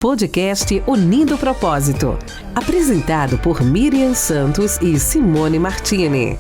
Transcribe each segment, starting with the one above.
Podcast Unindo o Propósito. Apresentado por Miriam Santos e Simone Martini.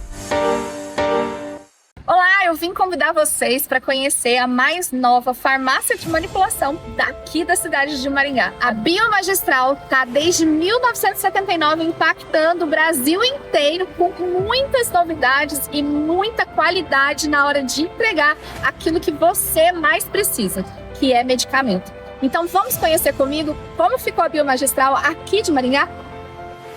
Olá, eu vim convidar vocês para conhecer a mais nova farmácia de manipulação daqui da cidade de Maringá. A Biomagistral está desde 1979 impactando o Brasil inteiro com muitas novidades e muita qualidade na hora de entregar aquilo que você mais precisa, que é medicamento. Então vamos conhecer comigo como ficou a Biomagistral aqui de Maringá?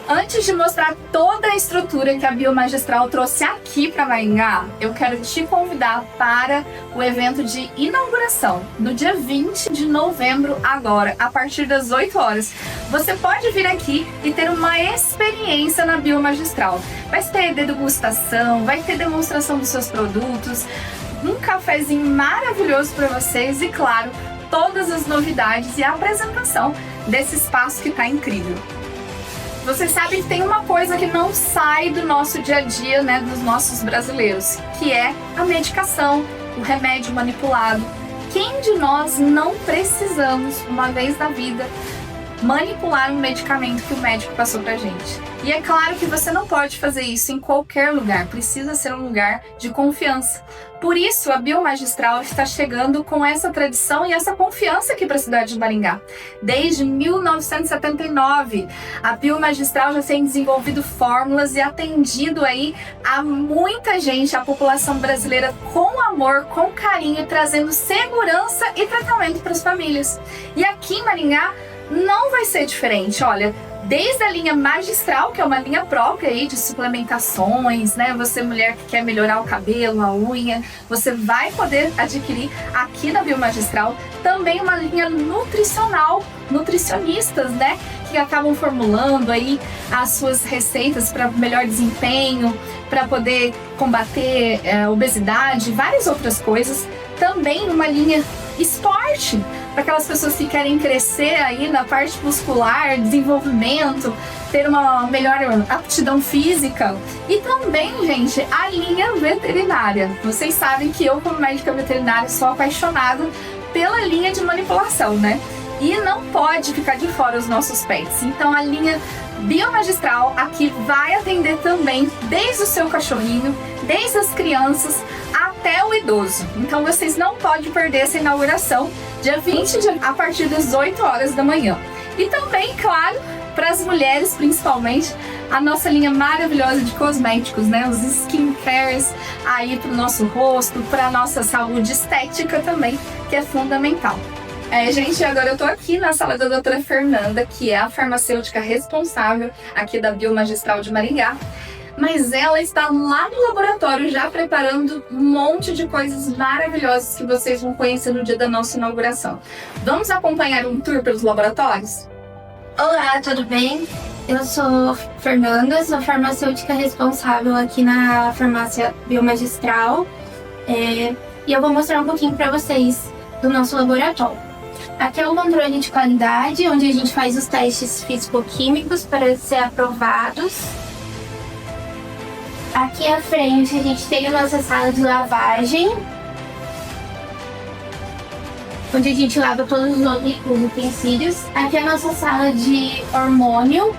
Antes de mostrar toda a estrutura que a Biomagistral trouxe aqui para Maringá, eu quero te convidar para o evento de inauguração, no dia 20 de novembro agora, a partir das 8 horas. Você pode vir aqui e ter uma experiência na Biomagistral. Vai ter degustação, vai ter demonstração dos seus produtos, um cafezinho maravilhoso para vocês e, claro, todas as novidades e a apresentação desse espaço que está incrível. Vocês sabem que tem uma coisa que não sai do nosso dia a dia, né, dos nossos brasileiros, que é a medicação, o remédio manipulado. Quem de nós não precisamos, uma vez na vida, manipular um medicamento que o médico passou pra gente? E é claro que você não pode fazer isso em qualquer lugar, precisa ser um lugar de confiança. Por isso, a Biomagistral está chegando com essa tradição e essa confiança aqui para a cidade de Maringá. Desde 1979, a Biomagistral já tem desenvolvido fórmulas e atendido aí a muita gente, a população brasileira, com amor, com carinho, trazendo segurança e tratamento para as famílias. E aqui em Maringá não vai ser diferente, olha. Desde a linha Magistral, que é uma linha própria aí de suplementações, né? Você, mulher que quer melhorar o cabelo, a unha, você vai poder adquirir aqui na Biomagistral. Também uma linha nutricional, nutricionistas, né? Que acabam formulando aí as suas receitas para melhor desempenho, para poder combater obesidade, várias outras coisas. Também uma linha esporte, para aquelas pessoas que querem crescer aí na parte muscular, desenvolvimento, ter uma melhor aptidão física. E também, gente, a linha veterinária. Vocês sabem que eu, como médica veterinária, sou apaixonada pela linha de manipulação, né? E não pode ficar de fora os nossos pets. Então a linha Biomagistral aqui vai atender também desde o seu cachorrinho, desde as crianças até o idoso. Então vocês não podem perder essa inauguração, dia 20, a partir das 8 horas da manhã. E também, claro, para as mulheres principalmente, a nossa linha maravilhosa de cosméticos, né? Os skincares aí para o nosso rosto, para a nossa saúde estética também, que é fundamental. Gente, agora eu tô aqui na sala da doutora Fernanda, que é a farmacêutica responsável aqui da Biomagistral de Maringá. Mas ela está lá no laboratório já preparando um monte de coisas maravilhosas que vocês vão conhecer no dia da nossa inauguração. Vamos acompanhar um tour pelos laboratórios? Olá, tudo bem? Eu sou Fernanda, sou farmacêutica responsável aqui na farmácia Biomagistral. E eu vou mostrar um pouquinho para vocês do nosso laboratório. Aqui é o controle de qualidade, onde a gente faz os testes físico-químicos para ser aprovados. Aqui à frente a gente tem a nossa sala de lavagem, onde a gente lava todos os utensílios. Aqui é a nossa sala de hormônio.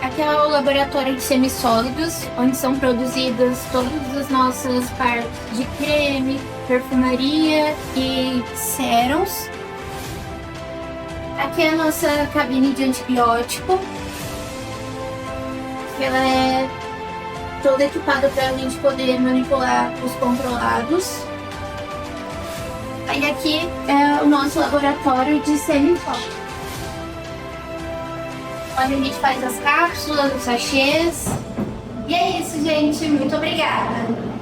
Aqui é o laboratório de semissólidos, onde são produzidas todas as nossas partes de creme, perfumaria e sérums. Aqui é a nossa cabine de antibiótico. Ela é toda equipada para a gente poder manipular os controlados. E aqui é o nosso laboratório de semissólidos, onde a gente faz as cápsulas, os sachês. E é isso, gente. Muito obrigada.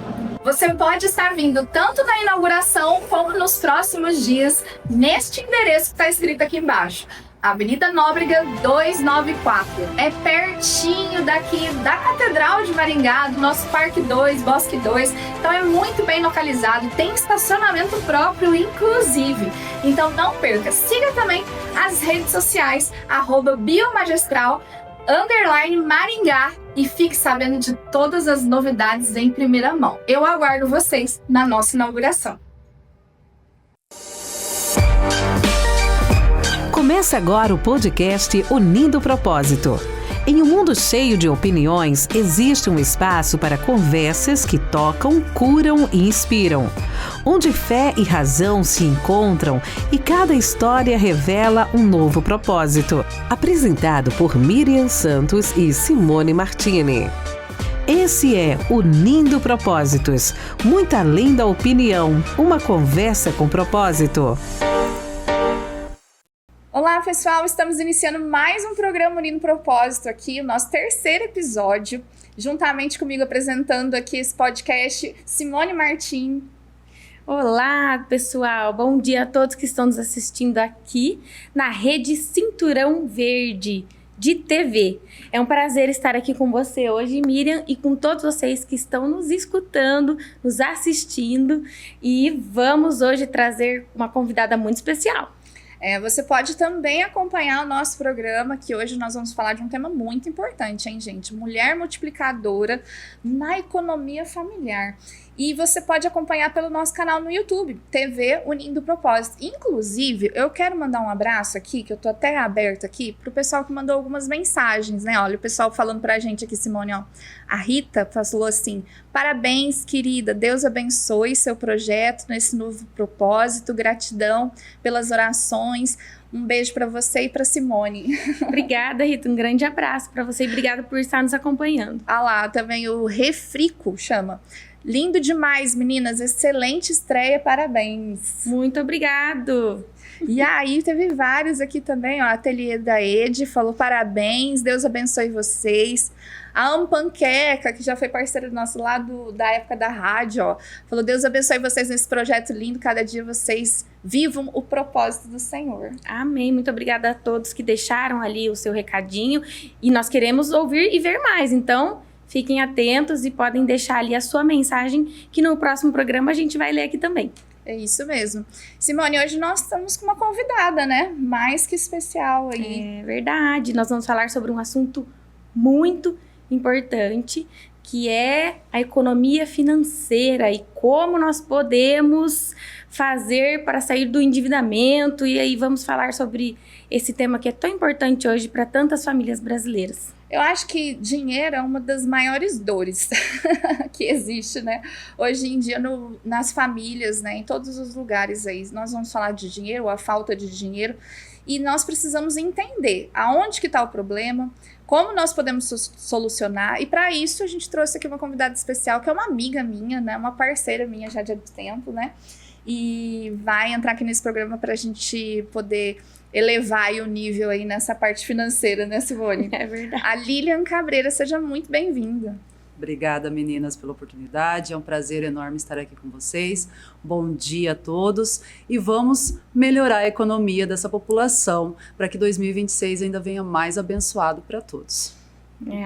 Você pode estar vindo tanto na inauguração como nos próximos dias neste endereço que está escrito aqui embaixo. Avenida Nóbrega 294. É pertinho daqui da Catedral de Maringá, do nosso Parque 2, Bosque 2. Então é muito bem localizado, tem estacionamento próprio, inclusive. Então não perca. Siga também as redes sociais, @Biomagistral _Maringá, e fique sabendo de todas as novidades em primeira mão. Eu aguardo vocês na nossa inauguração. Começa agora o podcast Unindo o Propósito. Em um mundo cheio de opiniões, existe um espaço para conversas que tocam, curam e inspiram. Onde fé e razão se encontram e cada história revela um novo propósito. Apresentado por Miriam Santos e Simone Martini. Esse é Unindo Propósitos, muito além da opinião, uma conversa com propósito. Olá pessoal, estamos iniciando mais um programa Unindo Propósito aqui, o nosso terceiro episódio, juntamente comigo apresentando aqui esse podcast, Simone Martini. Olá pessoal, bom dia a todos que estão nos assistindo aqui na rede Cinturão Verde de TV. É um prazer estar aqui com você hoje, Miriam, e com todos vocês que estão nos escutando, nos assistindo, e vamos hoje trazer uma convidada muito especial. Você pode também acompanhar o nosso programa, que hoje nós vamos falar de um tema muito importante, hein, gente? Mulher multiplicadora na economia familiar. E você pode acompanhar pelo nosso canal no YouTube, TV Unindo Propósito. Inclusive, eu quero mandar um abraço aqui, que eu tô até aberta aqui, pro pessoal que mandou algumas mensagens, né? Olha, o pessoal falando pra gente aqui, Simone, ó. A Rita falou assim: parabéns, querida, Deus abençoe seu projeto nesse novo propósito, gratidão pelas orações. Um beijo para você e para Simone. Obrigada, Rita. Um grande abraço para você e obrigada por estar nos acompanhando. Ah lá, também o Refrico chama. Lindo demais, meninas. Excelente estreia, parabéns. Muito obrigado. E aí, teve vários aqui também, ó. Ateliê da Ed falou parabéns, Deus abençoe vocês. A Ampanqueca, que já foi parceira do nosso lado da época da rádio, ó, falou: Deus abençoe vocês nesse projeto lindo, cada dia vocês vivam o propósito do Senhor. Amém, muito obrigada a todos que deixaram ali o seu recadinho, e nós queremos ouvir e ver mais, então fiquem atentos e podem deixar ali a sua mensagem, que no próximo programa a gente vai ler aqui também. É isso mesmo. Simone, hoje nós estamos com uma convidada, né? Mais que especial aí. É verdade, nós vamos falar sobre um assunto muito importante, que é a economia financeira e como nós podemos fazer para sair do endividamento. E aí vamos falar sobre esse tema que é tão importante hoje para tantas famílias brasileiras. Eu acho que dinheiro é uma das maiores dores que existe, né? Hoje em dia nas famílias, né? Em todos os lugares aí. Nós vamos falar de dinheiro, a falta de dinheiro. E nós precisamos entender aonde que está o problema, como nós podemos solucionar. E para isso a gente trouxe aqui uma convidada especial, que é uma amiga minha, né? Uma parceira minha já de tempo, né? E vai entrar aqui nesse programa para a gente poder elevar aí o nível aí nessa parte financeira, né, Simone? É verdade. A Lilian Cabreira, seja muito bem-vinda. Obrigada, meninas, pela oportunidade. É um prazer enorme estar aqui com vocês. Bom dia a todos. E vamos melhorar a economia dessa população para que 2026 ainda venha mais abençoado para todos.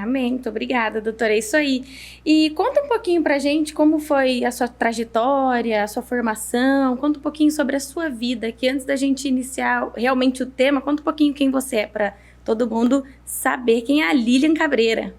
Amém. Muito obrigada, doutora. É isso aí. E conta um pouquinho pra gente como foi a sua trajetória, a sua formação. Conta um pouquinho sobre a sua vida, que antes da gente iniciar realmente o tema, conta um pouquinho quem você é, para todo mundo saber quem é a Lilian Cabreira.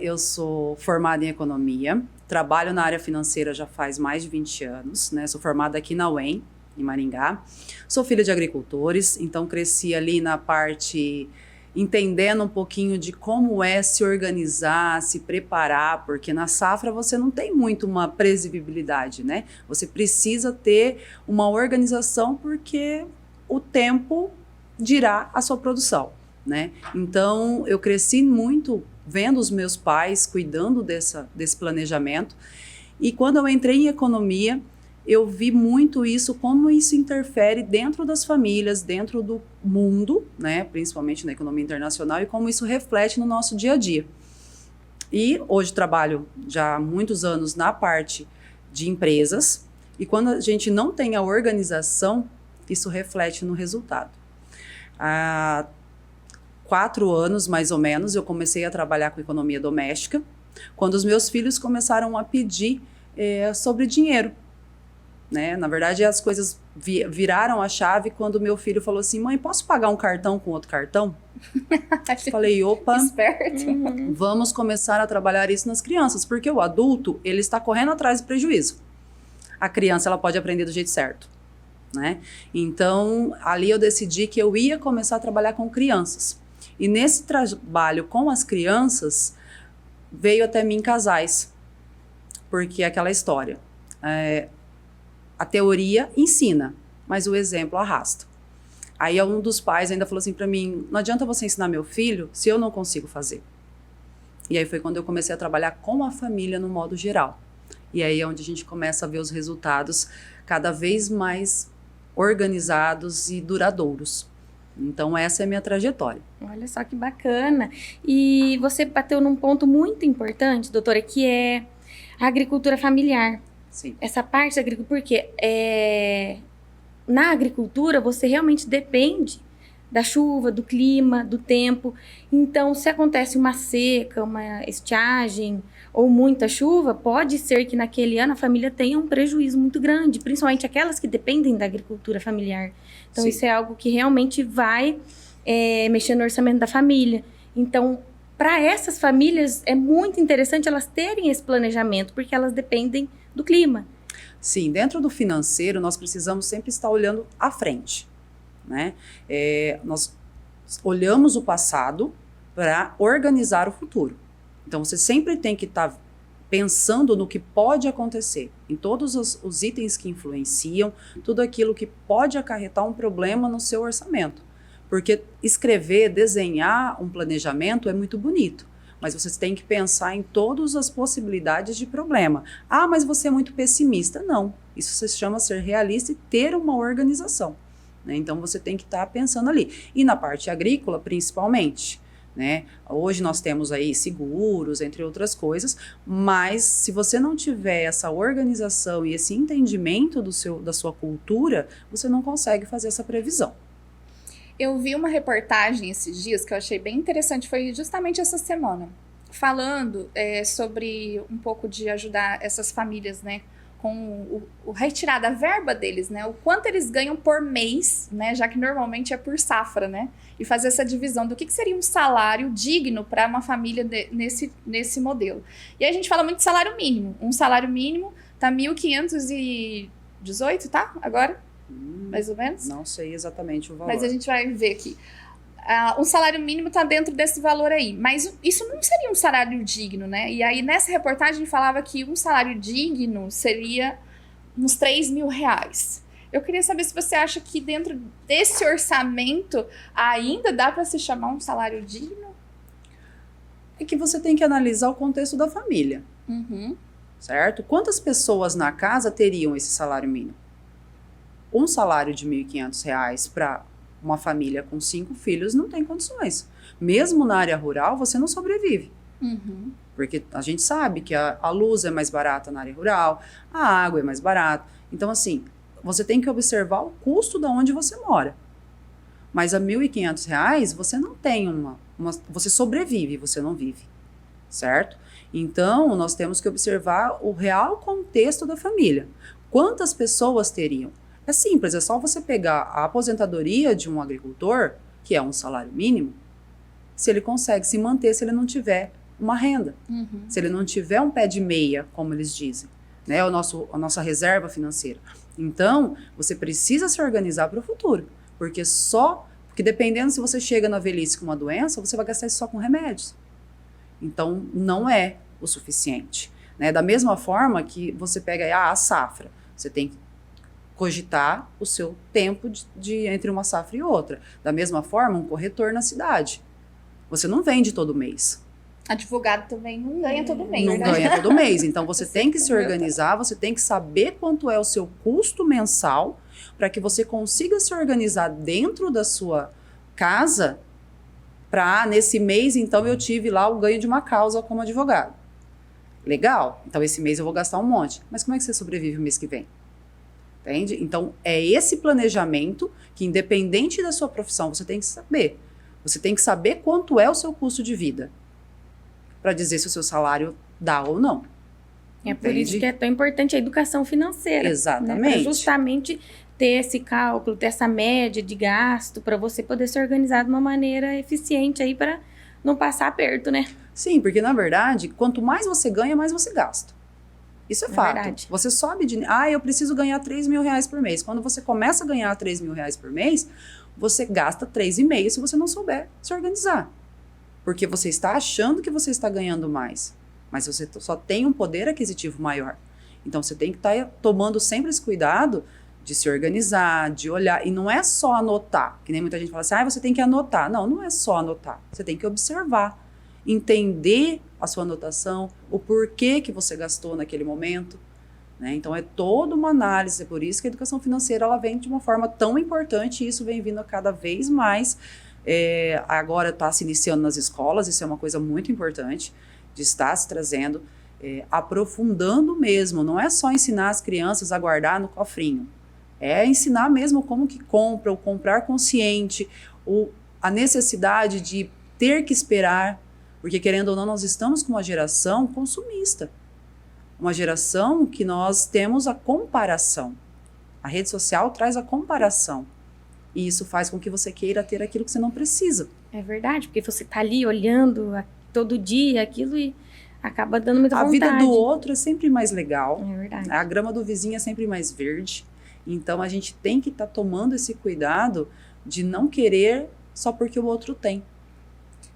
Eu sou formada em economia, trabalho na área financeira já faz mais de 20 anos, né? Sou formada aqui na UEM, em Maringá. Sou filha de agricultores, então cresci ali na parte entendendo um pouquinho de como é se organizar, se preparar, porque na safra você não tem muito uma previsibilidade, né? Você precisa ter uma organização porque o tempo dirá a sua produção, né? Então, eu cresci muito vendo os meus pais cuidando desse planejamento, e quando eu entrei em economia, eu vi muito isso, como isso interfere dentro das famílias, dentro do mundo, né, principalmente na economia internacional, e como isso reflete no nosso dia a dia. E hoje trabalho já há muitos anos na parte de empresas, e quando a gente não tem a organização, isso reflete no resultado. Há 4 anos, mais ou menos, eu comecei a trabalhar com economia doméstica, quando os meus filhos começaram a pedir sobre dinheiro. Né? Na verdade, as coisas viraram a chave quando meu filho falou assim: mãe, posso pagar um cartão com outro cartão? Falei, opa, esperto. Vamos começar a trabalhar isso nas crianças, porque o adulto, ele está correndo atrás do prejuízo. A criança, ela pode aprender do jeito certo. né? Então, ali eu decidi que eu ia começar a trabalhar com crianças. E nesse trabalho com as crianças, veio até mim casais. Porque é aquela história. A teoria ensina, mas o exemplo arrasta. Aí um dos pais ainda falou assim para mim, não adianta você ensinar meu filho se eu não consigo fazer. E aí foi quando eu comecei a trabalhar com a família no modo geral. E aí é onde a gente começa a ver os resultados cada vez mais organizados e duradouros. Então essa é a minha trajetória. Olha só que bacana. E você bateu num ponto muito importante, doutora, que é a agricultura familiar. Sim. Essa parte da agricultura, porque na agricultura você realmente depende da chuva, do clima, do tempo. Então, se acontece uma seca, uma estiagem ou muita chuva, pode ser que naquele ano a família tenha um prejuízo muito grande, principalmente aquelas que dependem da agricultura familiar. Então, Sim. Isso é algo que realmente vai mexer no orçamento da família. Então, para essas famílias, é muito interessante elas terem esse planejamento, porque elas dependem do clima. Sim, dentro do financeiro, nós precisamos sempre estar olhando à frente, né? Nós olhamos o passado para organizar o futuro. Então, você sempre tem que estar pensando no que pode acontecer, em todos os itens que influenciam, tudo aquilo que pode acarretar um problema no seu orçamento. Porque escrever, desenhar um planejamento é muito bonito, mas você tem que pensar em todas as possibilidades de problema. Ah, mas você é muito pessimista. Não, isso se chama ser realista e ter uma organização, né? Então você tem que estar pensando ali. E na parte agrícola, principalmente, né? Hoje nós temos aí seguros, entre outras coisas, mas se você não tiver essa organização e esse entendimento da sua cultura, você não consegue fazer essa previsão. Eu vi uma reportagem esses dias que eu achei bem interessante, foi justamente essa semana, falando sobre um pouco de ajudar essas famílias, né, com o retirar da verba deles, né, o quanto eles ganham por mês, né, já que normalmente é por safra, né, e fazer essa divisão do que seria um salário digno para uma família nesse modelo. E aí a gente fala muito de salário mínimo. Um salário mínimo tá 1.518, tá? Agora? Mais ou menos? Não sei exatamente o valor. Mas a gente vai ver aqui. Um salário mínimo está dentro desse valor aí. Mas isso não seria um salário digno, né? E aí, nessa reportagem, falava que um salário digno seria uns 3 mil reais. Eu queria saber se você acha que dentro desse orçamento ainda dá para se chamar um salário digno? É que você tem que analisar o contexto da família, certo? Quantas pessoas na casa teriam esse salário mínimo? Um salário de R$ 1.500 para uma família com 5 filhos não tem condições. Mesmo na área rural, você não sobrevive. Porque a gente sabe que a luz é mais barata na área rural, a água é mais barata. Então, assim, você tem que observar o custo de onde você mora. Mas a R$ 1.500, você não tem você sobrevive, você não vive, certo? Então, nós temos que observar o real contexto da família. Quantas pessoas teriam? É simples, é só você pegar a aposentadoria de um agricultor, que é um salário mínimo, se ele consegue se manter se ele não tiver uma renda, se ele não tiver um pé de meia, como eles dizem, né? A nossa reserva financeira. Então, você precisa se organizar para o futuro, porque dependendo se você chega na velhice com uma doença, você vai gastar isso só com remédios. Então, não é o suficiente, né? Da mesma forma que você pega a safra, você tem que cogitar o seu tempo entre uma safra e outra. Da mesma forma, um corretor na cidade. Você não vende todo mês. Advogado também não ganha todo mês. Não ganha todo mês. Então, você tem que se organizar, você tem que saber quanto é o seu custo mensal para que você consiga se organizar dentro da sua casa para, nesse mês, então, eu tive lá o ganho de uma causa como advogado. Legal? Então, esse mês eu vou gastar um monte. Mas como é que você sobrevive o mês que vem? Entende? Então, é esse planejamento que, independente da sua profissão, você tem que saber. Você tem que saber quanto é o seu custo de vida para dizer se o seu salário dá ou não. É por isso que é tão importante a educação financeira. Exatamente. Né? Para justamente ter esse cálculo, ter essa média de gasto, para você poder se organizar de uma maneira eficiente aí para não passar aperto, né? Sim, porque na verdade, quanto mais você ganha, mais você gasta. Isso é É fato. verdade. Você sobe de... eu preciso ganhar R$3.000 por mês. Quando você começa a ganhar R$3.000 por mês, você gasta 3,5 se você não souber se organizar. Porque você está achando que você está ganhando mais. Mas você só tem um poder aquisitivo maior. Então, você tem que estar tomando sempre esse cuidado de se organizar, de olhar. E não é só anotar. Que nem muita gente fala assim, você tem que anotar. Não, não é só anotar. Você tem que observar. Entender a sua anotação, o porquê que você gastou naquele momento. Né? Então, é toda uma análise. É por isso que a educação financeira ela vem de uma forma tão importante e isso vem vindo cada vez mais. Agora está se iniciando nas escolas, isso é uma coisa muito importante, de estar se trazendo, aprofundando mesmo. Não é só ensinar as crianças a guardar no cofrinho. É ensinar mesmo como que compra, o comprar consciente, a necessidade de ter que esperar. Porque, querendo ou não, nós estamos com uma geração consumista. Uma geração que nós temos a comparação. A rede social traz a comparação. E isso faz com que você queira ter aquilo que você não precisa. É verdade, porque você tá ali olhando todo dia aquilo e acaba dando muita A vontade. vida do outro é sempre mais legal. É verdade. A grama do vizinho é sempre mais verde. Então, a gente tem que estar tomando esse cuidado de não querer só porque o outro tem.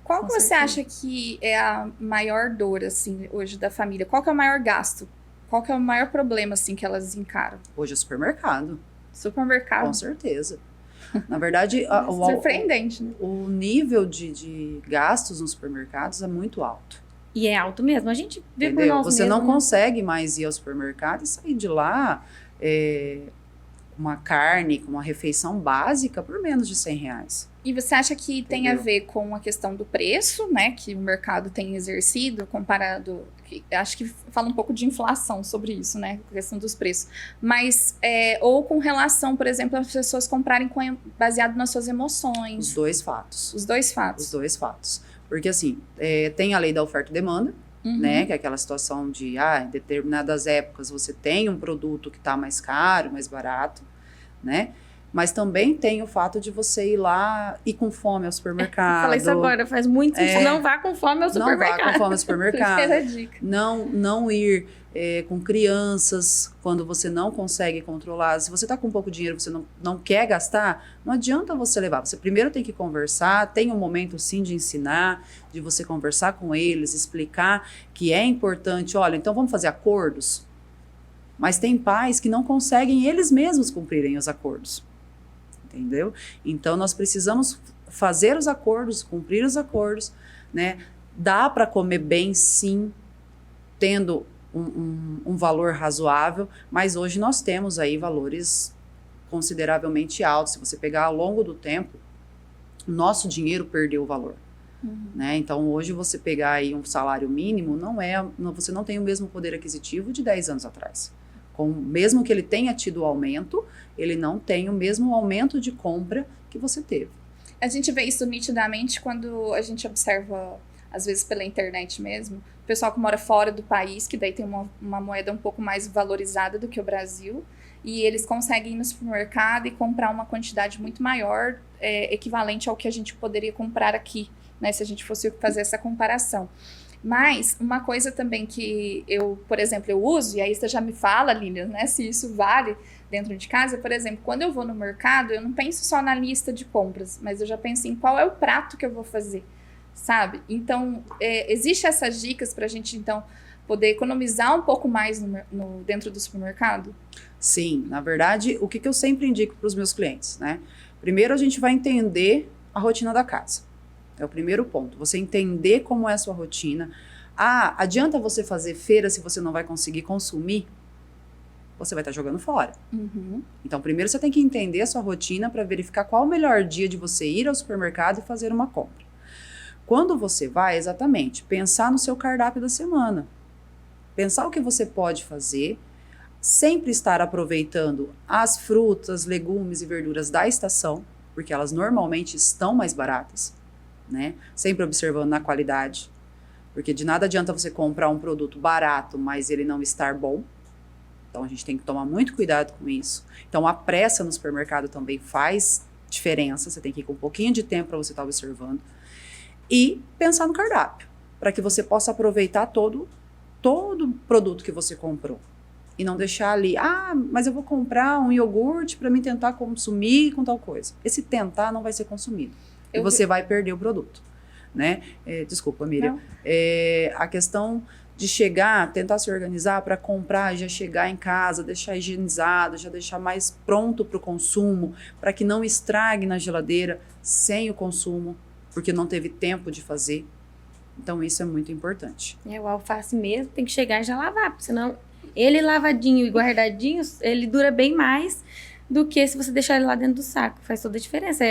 Qual Com que você certeza. acha que é a maior dor, assim, hoje da família? Qual que é o maior gasto? Qual que é o maior problema, assim, que elas encaram? Hoje é supermercado, Supermercado? com certeza. Na verdade, Surpreendente, né? o nível de gastos nos supermercados é muito alto. E é alto mesmo. A gente vê por Entendeu? nós Você mesmos, não né? consegue mais ir ao supermercado e sair de lá uma carne, com uma refeição básica por menos de R$100. E você acha que tem a Entendeu? ver com a questão do preço, né? Que o mercado tem exercido comparado... Acho que fala um pouco de inflação sobre isso, né? A questão dos preços. Mas, ou com relação, por exemplo, as pessoas comprarem baseado nas suas emoções. Os dois fatos. Os dois fatos. Os dois fatos. Porque, assim, tem a lei da oferta e demanda, Uhum. né? Que é aquela situação de, em determinadas épocas você tem um produto que está mais caro, mais barato, né? Mas também tem o fato de você ir lá e com fome ao supermercado. Falei isso agora, faz muito sentido. Não vá com fome ao Não supermercado. vá com fome ao supermercado. Terceira dica. Não ir com crianças quando você não consegue controlar. Se você está com pouco dinheiro, você não quer gastar, não adianta você levar. Você primeiro tem que conversar, tem um momento sim de ensinar, de você conversar com eles, explicar que é importante, olha, então vamos fazer acordos. Mas tem pais que não conseguem eles mesmos cumprirem os acordos. Entendeu? Então, nós precisamos fazer os acordos, cumprir os acordos, né? Dá para comer bem, sim, tendo um valor razoável, mas hoje nós temos aí valores consideravelmente altos. Se você pegar ao longo do tempo, o nosso dinheiro perdeu o valor. Né? Então, hoje você pegar aí um salário mínimo, você não tem o mesmo poder aquisitivo de 10 anos atrás. Mesmo que ele tenha tido aumento, ele não tem o mesmo aumento de compra que você teve. A gente vê isso nitidamente quando a gente observa, às vezes pela internet mesmo, o pessoal que mora fora do país, que daí tem uma moeda um pouco mais valorizada do que o Brasil, e eles conseguem ir no supermercado e comprar uma quantidade muito maior, equivalente ao que a gente poderia comprar aqui, né, se a gente fosse fazer essa comparação. Mas uma coisa também que eu, por exemplo, eu uso, e aí você já me fala, Lilian, né, se isso vale dentro de casa, por exemplo, quando eu vou no mercado, eu não penso só na lista de compras, mas eu já penso em qual é o prato que eu vou fazer, sabe? Então, existem essas dicas para a gente, então, poder economizar um pouco mais dentro do supermercado? Sim, na verdade, o que eu sempre indico para os meus clientes, né? Primeiro, a gente vai entender a rotina da casa. É o primeiro ponto. Você entender como é a sua rotina. Adianta você fazer feira se você não vai conseguir consumir? Você vai estar jogando fora. Uhum. Então, primeiro você tem que entender a sua rotina para verificar qual o melhor dia de você ir ao supermercado e fazer uma compra. Quando você vai, exatamente, pensar no seu cardápio da semana. Pensar o que você pode fazer. Sempre estar aproveitando as frutas, legumes e verduras da estação, porque elas normalmente estão mais baratas. Né? Sempre observando na qualidade, porque de nada adianta você comprar um produto barato, mas ele não estar bom. Então a gente tem que tomar muito cuidado com isso. Então a pressa no supermercado também faz diferença, você tem que ir com um pouquinho de tempo para você estar observando. E pensar no cardápio, para que você possa aproveitar todo todo produto que você comprou. E não deixar ali, mas eu vou comprar um iogurte para mim tentar consumir com tal coisa. Esse tentar não vai ser consumido. E você vai perder o produto, né? Desculpa, Miriam. A questão de chegar, tentar se organizar para comprar, já chegar em casa, deixar higienizado, já deixar mais pronto para o consumo, para que não estrague na geladeira sem o consumo, porque não teve tempo de fazer. Então, isso é muito importante. O alface mesmo tem que chegar e já lavar, porque senão ele lavadinho e guardadinho, ele dura bem mais do que se você deixar ele lá dentro do saco. Faz toda a diferença.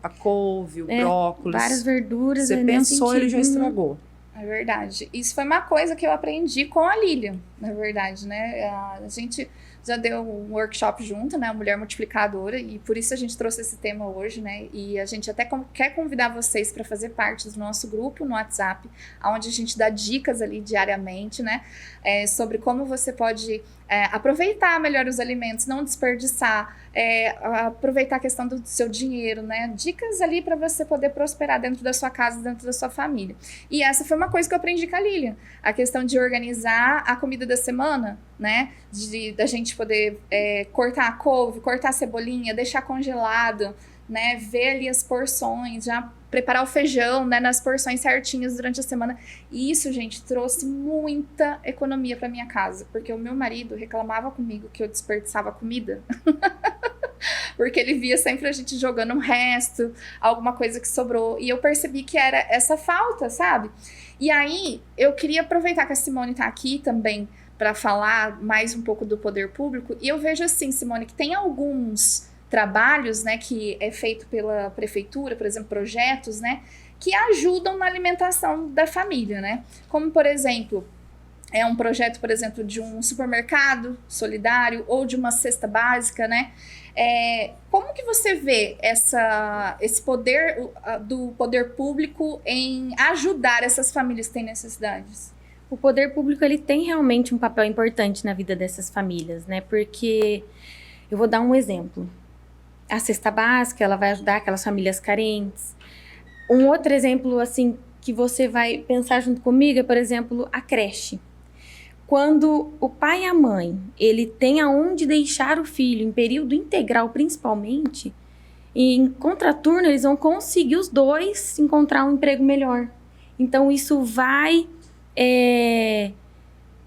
A couve, o brócolis. Várias verduras. Você pensou, ele já estragou. É verdade. Isso foi uma coisa que eu aprendi com a Lilian, na verdade, né? A gente já deu um workshop junto, né? A Mulher Multiplicadora, e por isso a gente trouxe esse tema hoje, né? E a gente até quer convidar vocês para fazer parte do nosso grupo no WhatsApp, onde a gente dá dicas ali diariamente, né? Sobre como você pode aproveitar melhor os alimentos, não desperdiçar, aproveitar a questão do seu dinheiro, né? Dicas ali para você poder prosperar dentro da sua casa, dentro da sua família. E essa foi uma coisa que eu aprendi com a Lilian, a questão de organizar a comida da semana, né? Da gente poder cortar a couve, cortar a cebolinha, deixar congelado, né? Ver ali as porções, já preparar o feijão, né, nas porções certinhas durante a semana. E isso, gente, trouxe muita economia para minha casa, porque o meu marido reclamava comigo que eu desperdiçava comida. Porque ele via sempre a gente jogando um resto, alguma coisa que sobrou. E eu percebi que era essa falta, sabe? E aí, eu queria aproveitar que a Simone tá aqui também para falar mais um pouco do poder público. E eu vejo assim, Simone, que tem alguns trabalhos, né, que é feito pela prefeitura, por exemplo, projetos, né, que ajudam na alimentação da família, né? Como, por exemplo, um projeto, por exemplo, de um supermercado solidário ou de uma cesta básica, né? Como que você vê esse poder do poder público em ajudar essas famílias que têm necessidades? O poder público, ele tem realmente um papel importante na vida dessas famílias, né? Porque, eu vou dar um exemplo. A cesta básica, ela vai ajudar aquelas famílias carentes. Um outro exemplo, assim, que você vai pensar junto comigo é, por exemplo, a creche. Quando o pai e a mãe, ele tem aonde deixar o filho, em período integral principalmente, e em contraturno eles vão conseguir os dois encontrar um emprego melhor. Então isso vai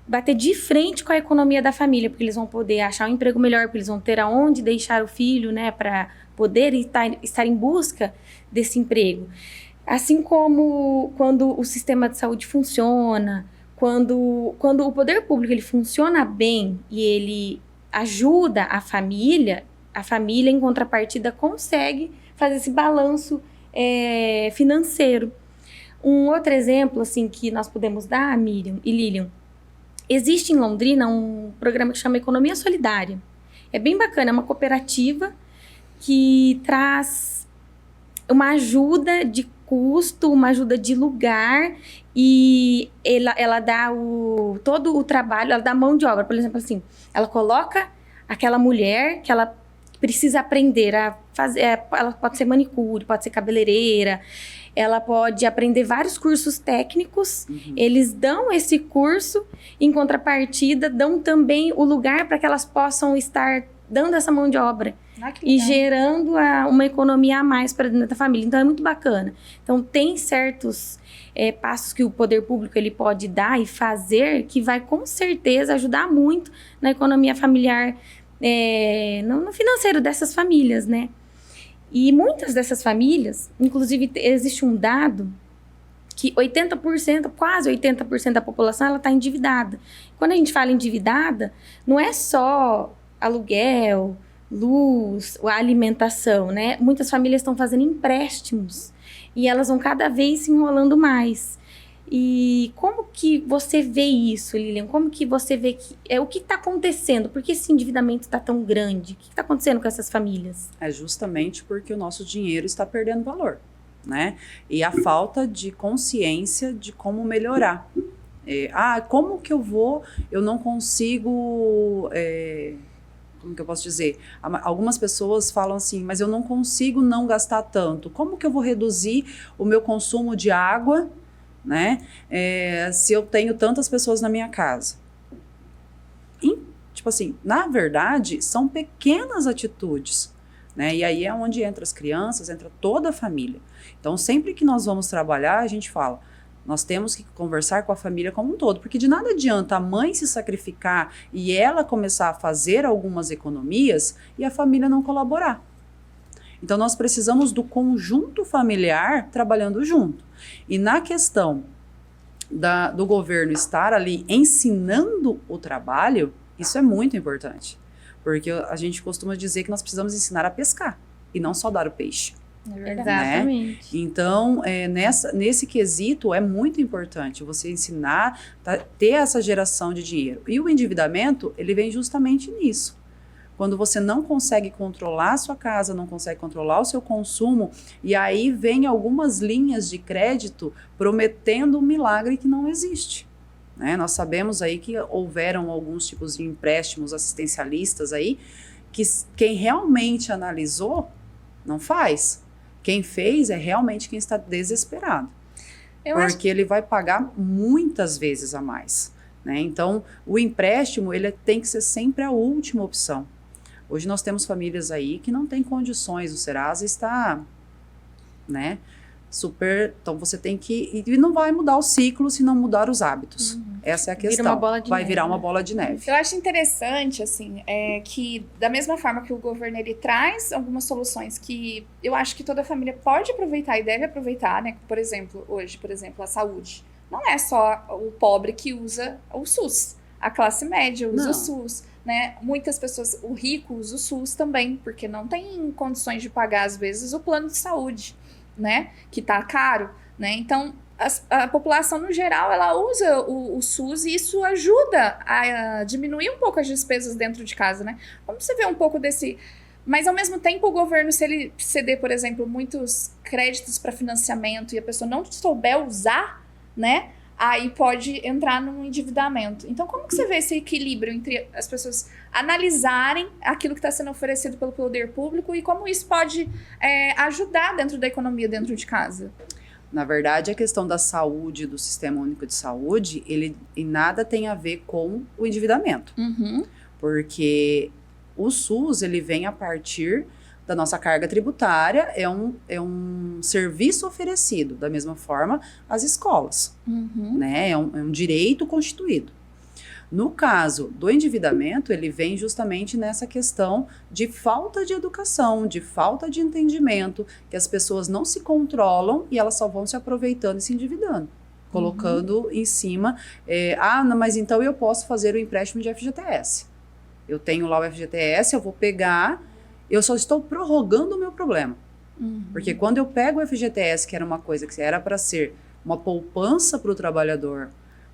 bater de frente com a economia da família, porque eles vão poder achar um emprego melhor, porque eles vão ter aonde deixar o filho, né, para poder estar em busca desse emprego. Assim como quando o sistema de saúde funciona, quando o poder público ele funciona bem e ele ajuda a família em contrapartida consegue fazer esse balanço financeiro. Um outro exemplo assim, que nós podemos dar, Miriam e Lilian, existe em Londrina um programa que chama Economia Solidária. É bem bacana, é uma cooperativa que traz uma ajuda de custo, uma ajuda de lugar, e ela dá todo o trabalho, ela dá mão de obra. Por exemplo, assim, ela coloca aquela mulher que ela precisa aprender a fazer, ela pode ser manicure, pode ser cabeleireira, ela pode aprender vários cursos técnicos, eles dão esse curso, em contrapartida, dão também o lugar para que elas possam estar dando essa mão de obra e gerando uma economia a mais para dentro da família. Então, é muito bacana. Então, tem certos passos que o poder público ele pode dar e fazer que vai, com certeza, ajudar muito na economia familiar, no financeiro dessas famílias, né? E muitas dessas famílias, inclusive existe um dado que 80%, quase 80% da população, ela está endividada. Quando a gente fala endividada, não é só aluguel, luz, a alimentação, né? Muitas famílias estão fazendo empréstimos e elas vão cada vez se enrolando mais. E como que você vê isso, Lilian? Como que você vê o que está acontecendo? Por que esse endividamento está tão grande? O que está acontecendo com essas famílias? É justamente porque o nosso dinheiro está perdendo valor, né? E a falta de consciência de como melhorar. Como que eu não consigo... como que eu posso dizer? Algumas pessoas falam assim, mas eu não consigo não gastar tanto. Como que eu vou reduzir o meu consumo de água, né? Se eu tenho tantas pessoas na minha casa. Tipo assim, na verdade, são pequenas atitudes, né? E aí é onde entra as crianças, entra toda a família. Então, sempre que nós vamos trabalhar, a gente fala, nós temos que conversar com a família como um todo, porque de nada adianta a mãe se sacrificar e ela começar a fazer algumas economias e a família não colaborar. Então, nós precisamos do conjunto familiar trabalhando junto. E na questão do governo estar ali ensinando o trabalho, isso é muito importante, porque a gente costuma dizer que nós precisamos ensinar a pescar e não só dar o peixe. Exatamente. Né? Então, nesse quesito, é muito importante você ensinar, ter essa geração de dinheiro. E o endividamento, ele vem justamente nisso. Quando você não consegue controlar a sua casa, não consegue controlar o seu consumo, e aí vem algumas linhas de crédito prometendo um milagre que não existe. Né? Nós sabemos aí que houveram alguns tipos de empréstimos assistencialistas aí, que quem realmente analisou, não faz. Quem fez é realmente quem está desesperado. Porque ele vai pagar muitas vezes a mais. Né? Então, o empréstimo, ele tem que ser sempre a última opção. Hoje nós temos famílias aí que não têm condições, o Serasa está, né, super, então você tem que, e não vai mudar o ciclo se não mudar os hábitos. Essa é a questão. Vai virar uma bola de neve. Eu acho interessante, assim, que da mesma forma que o governo, ele traz algumas soluções que eu acho que toda família pode aproveitar e deve aproveitar, né, por exemplo, hoje, a saúde. Não é só o pobre que usa o SUS, a classe média usa o SUS. Né? Muitas pessoas, o rico usa o SUS também, porque não tem condições de pagar, às vezes, o plano de saúde, né? Que tá caro, né? Então, a população, no geral, ela usa o SUS e isso ajuda a diminuir um pouco as despesas dentro de casa, né? Vamos você ver um pouco desse... Mas, ao mesmo tempo, o governo, se ele ceder, por exemplo, muitos créditos para financiamento e a pessoa não souber usar, né? Aí pode entrar num endividamento. Então, como que você vê esse equilíbrio entre as pessoas analisarem aquilo que está sendo oferecido pelo poder público e como isso pode ajudar dentro da economia, dentro de casa? Na verdade, a questão da saúde, do Sistema Único de Saúde, ele em nada tem a ver com o endividamento. Porque o SUS, ele vem a partir da nossa carga tributária, é um serviço oferecido, da mesma forma, às escolas. Né? É um direito constituído. No caso do endividamento, ele vem justamente nessa questão de falta de educação, de falta de entendimento, que as pessoas não se controlam e elas só vão se aproveitando e se endividando, colocando em cima, mas então eu posso fazer o empréstimo de FGTS. Eu tenho lá o FGTS, eu vou pegar... Eu só estou prorrogando o meu problema. Porque quando eu pego o FGTS, que era uma coisa que era para ser uma poupança para o trabalhador,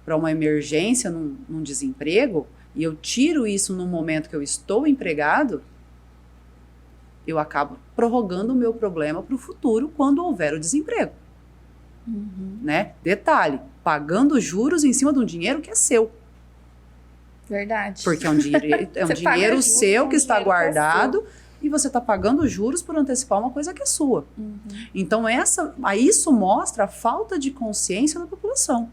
para uma emergência num desemprego, e eu tiro isso no momento que eu estou empregado, eu acabo prorrogando o meu problema para o futuro, quando houver o desemprego. Né? Detalhe, pagando juros em cima de um dinheiro que é seu. Verdade. Porque é um dinheiro seu que está guardado... E você está pagando juros por antecipar uma coisa que é sua. Então, isso mostra a falta de consciência da população.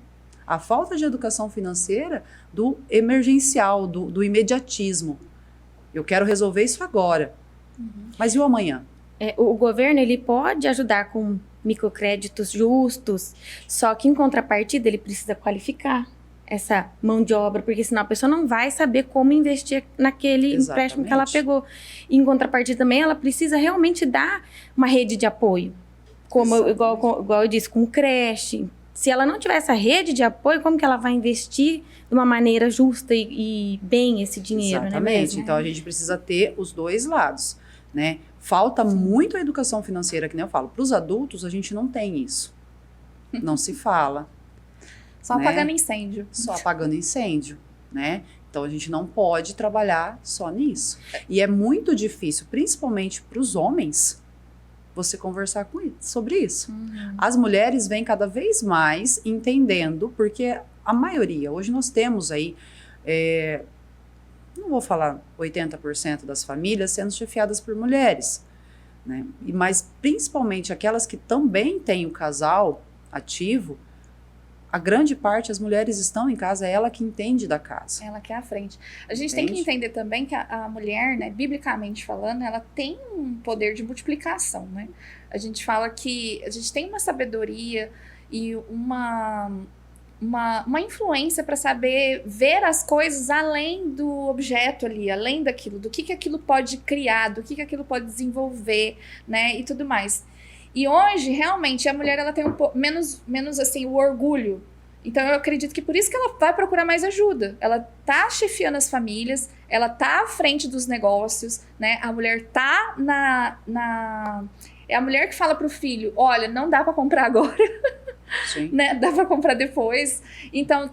A falta de educação financeira do emergencial, do imediatismo. Eu quero resolver isso agora. Mas e o amanhã? O governo, ele pode ajudar com microcréditos justos, só que em contrapartida ele precisa qualificar essa mão de obra, porque senão a pessoa não vai saber como investir naquele empréstimo que ela pegou. E, em contrapartida também, ela precisa realmente dar uma rede de apoio, igual eu disse, com creche. Se ela não tiver essa rede de apoio, como que ela vai investir de uma maneira justa e bem esse dinheiro, Exatamente. Né mesmo? Então, a gente precisa ter os dois lados, né? Falta muito a educação financeira, que nem eu falo. Para os adultos, a gente não tem isso. Não se fala. Só apagando incêndio. Só apagando incêndio, né? Então, a gente não pode trabalhar só nisso. E é muito difícil, principalmente para os homens, você conversar sobre isso. As mulheres vêm cada vez mais entendendo, porque a maioria, hoje nós temos aí, não vou falar 80% das famílias sendo chefiadas por mulheres, né? Mas principalmente aquelas que também têm o casal ativo, a grande parte, as mulheres estão em casa, é ela que entende da casa. Ela que é à frente. A gente tem que entender também que a mulher, né, biblicamente falando, ela tem um poder de multiplicação, né? A gente fala que a gente tem uma sabedoria e uma influência para saber ver as coisas além do objeto ali, além daquilo, do que aquilo pode criar, do que aquilo pode desenvolver, né, e tudo mais. E hoje, realmente, a mulher ela tem um pouco menos assim, o orgulho. Então, eu acredito que por isso que ela vai procurar mais ajuda. Ela tá chefiando as famílias, ela tá à frente dos negócios, né? A mulher tá É a mulher que fala pro filho, olha, não dá para comprar agora, né? Dá para comprar depois. Então,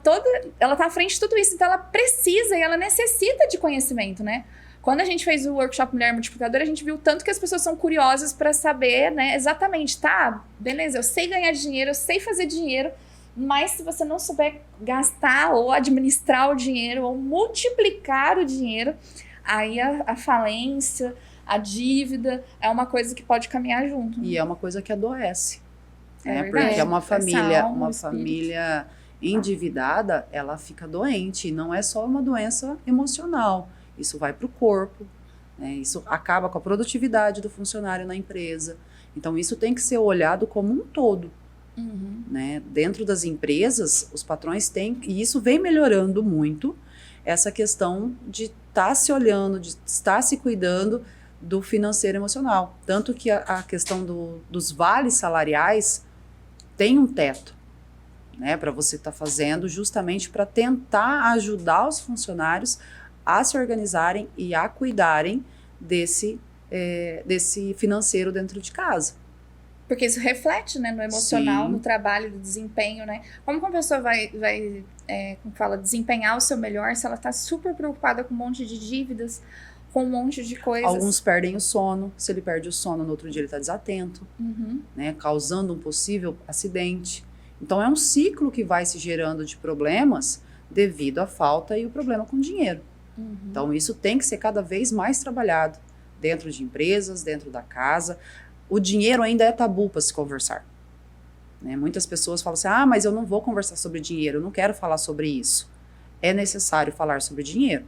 ela tá à frente de tudo isso. Então, ela precisa e ela necessita de conhecimento, né? Quando a gente fez o workshop Mulher Multiplicadora, a gente viu tanto que as pessoas são curiosas para saber, né, exatamente, tá, beleza, eu sei ganhar dinheiro, eu sei fazer dinheiro, mas se você não souber gastar ou administrar o dinheiro ou multiplicar o dinheiro, aí a falência, a dívida é uma coisa que pode caminhar junto. E é uma coisa que adoece. É Porque é uma família, alma, uma família endividada, ela fica doente. E não é só uma doença emocional. Isso vai para o corpo, né? Isso acaba com a produtividade do funcionário na empresa. Então, isso tem que ser olhado como um todo. Né? Dentro das empresas, os patrões têm, e isso vem melhorando muito, essa questão de estar se olhando, de estar se cuidando do financeiro emocional. Tanto que a questão dos vales salariais tem um teto, né, para você estar fazendo, justamente para tentar ajudar os funcionários a se organizarem e a cuidarem desse financeiro dentro de casa. Porque isso reflete, né, no emocional, Sim. no trabalho, no desempenho, né? Como que uma pessoa vai como fala, desempenhar o seu melhor se ela está super preocupada com um monte de dívidas, com um monte de coisas? Alguns perdem o sono. Se ele perde o sono, no outro dia ele está desatento, né, causando um possível acidente. Então, é um ciclo que vai se gerando de problemas devido à falta e o problema com dinheiro. Então, isso tem que ser cada vez mais trabalhado dentro de empresas, dentro da casa. O dinheiro ainda é tabu para se conversar. Né? Muitas pessoas falam assim, mas eu não vou conversar sobre dinheiro, eu não quero falar sobre isso. É necessário falar sobre dinheiro,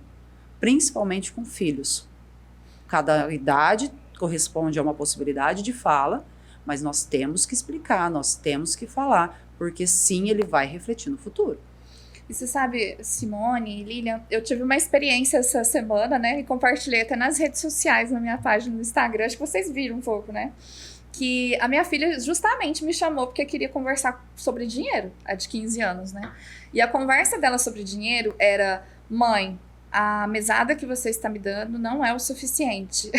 principalmente com filhos. Cada idade corresponde a uma possibilidade de fala, mas nós temos que explicar, nós temos que falar, porque sim, ele vai refletir no futuro. E você sabe, Simone e Lilian, eu tive uma experiência essa semana, né? E compartilhei até nas redes sociais, na minha página no Instagram. Acho que vocês viram um pouco, né? Que a minha filha justamente me chamou porque queria conversar sobre dinheiro, a de 15 anos, né? E a conversa dela sobre dinheiro era, mãe, a mesada que você está me dando não é o suficiente.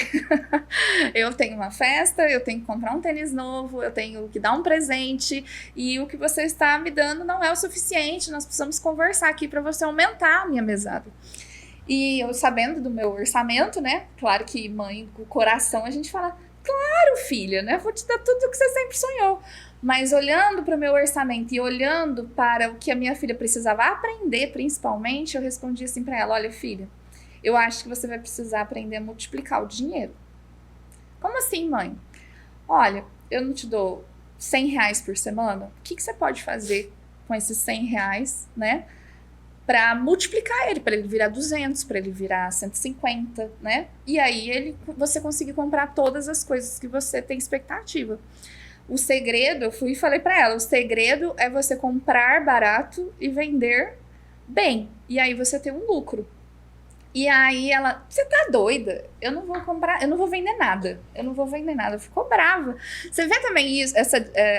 Eu tenho uma festa, eu tenho que comprar um tênis novo, eu tenho que dar um presente e o que você está me dando não é o suficiente. Nós precisamos conversar aqui para você aumentar a minha mesada. E eu sabendo do meu orçamento, né? Claro que mãe, com o coração, a gente fala, claro, filha, né? Vou te dar tudo o que você sempre sonhou. Mas olhando para o meu orçamento e olhando para o que a minha filha precisava aprender, principalmente, eu respondi assim para ela, olha, filha, eu acho que você vai precisar aprender a multiplicar o dinheiro. Como assim, mãe? Olha, eu não te dou R$100 por semana? O que você pode fazer com esses R$100, né? Para multiplicar ele, para ele virar 200, para ele virar 150, né? E aí você conseguir comprar todas as coisas que você tem expectativa. O segredo, eu fui e falei pra ela, o segredo é você comprar barato e vender bem. E aí você tem um lucro. E aí ela, você tá doida? Eu não vou comprar, eu não vou vender nada. Eu não vou vender nada. Ficou brava. Você vê também isso,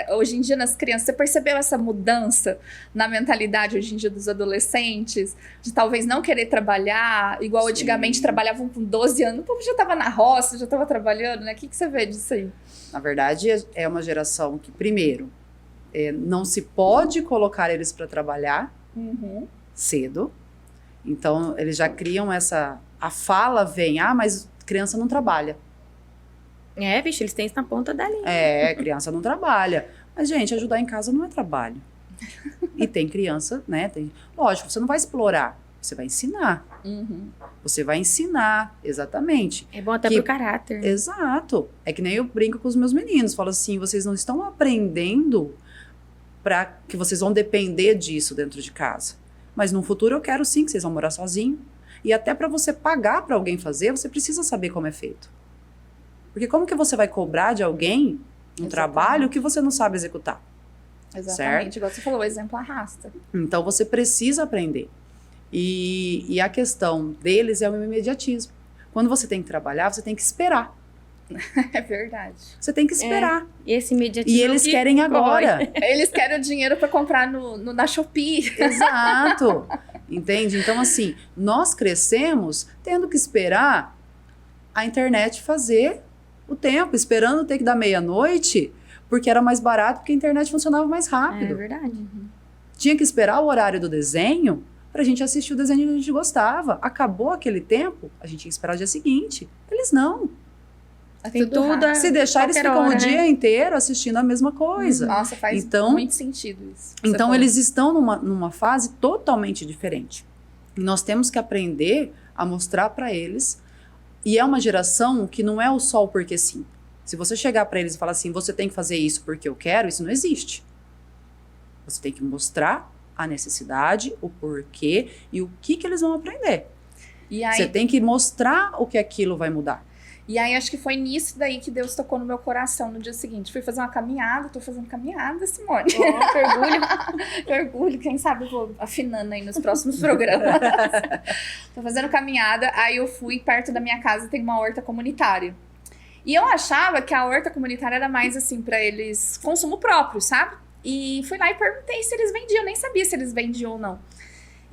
hoje em dia nas crianças, você percebeu essa mudança na mentalidade hoje em dia dos adolescentes? De talvez não querer trabalhar, igual Sim. Antigamente trabalhavam com 12 anos. O povo já tava na roça, já tava trabalhando, né? O que você vê disso aí? Na verdade, é uma geração que, primeiro, não se pode colocar eles para trabalhar cedo. Então, eles já criam a fala vem, mas criança não trabalha. Bicho, eles têm isso na ponta da linha. Criança não trabalha. Mas, gente, ajudar em casa não é trabalho. E tem criança, né? Lógico, você não vai explorar, você vai ensinar. Você vai ensinar, exatamente. É bom até pro caráter. Exato. É que nem eu brinco com os meus meninos, falo assim, vocês não estão aprendendo para que vocês vão depender disso dentro de casa. Mas no futuro eu quero sim que vocês vão morar sozinhos. E até para você pagar para alguém fazer, você precisa saber como é feito. Porque como que você vai cobrar de alguém um trabalho que você não sabe executar? Exatamente, certo? igual você falou, o exemplo arrasta. Então você precisa aprender. E a questão deles é o imediatismo. Quando você tem que trabalhar, você tem que esperar. É verdade. Você tem que esperar. E esse imediatismo E eles querem agora. Eles querem o dinheiro para comprar na Shopee. Exato. Entende? Então, assim, nós crescemos tendo que esperar a internet fazer o tempo, esperando ter que dar meia-noite, porque era mais barato, porque a internet funcionava mais rápido. É verdade. Tinha que esperar o horário do desenho pra gente assistir o desenho que a gente gostava. Acabou aquele tempo, a gente tinha que esperar o dia seguinte. Eles não. Tem tudo. Se deixar, eles ficam o dia inteiro assistindo a mesma coisa. Nossa, faz Então, muito sentido isso. Então, eles estão numa fase totalmente diferente. E nós temos que aprender a mostrar para eles. E é uma geração que não é o só o porque sim. Se você chegar para eles e falar assim, você tem que fazer isso porque eu quero, isso não existe. Você tem que mostrar a necessidade, o porquê e o que eles vão aprender. E aí, Você tem que mostrar o que aquilo vai mudar. E aí, acho que foi nisso daí que Deus tocou no meu coração no dia seguinte. Fui fazer uma caminhada, tô fazendo caminhada, Simone. Que orgulho. Que orgulho, quem sabe eu vou afinando aí nos próximos programas. Tô fazendo caminhada, aí eu fui perto da minha casa, tem uma horta comunitária. E eu achava que a horta comunitária era mais assim, pra eles, consumo próprio, sabe? E fui lá e perguntei se eles vendiam, eu nem sabia se eles vendiam ou não.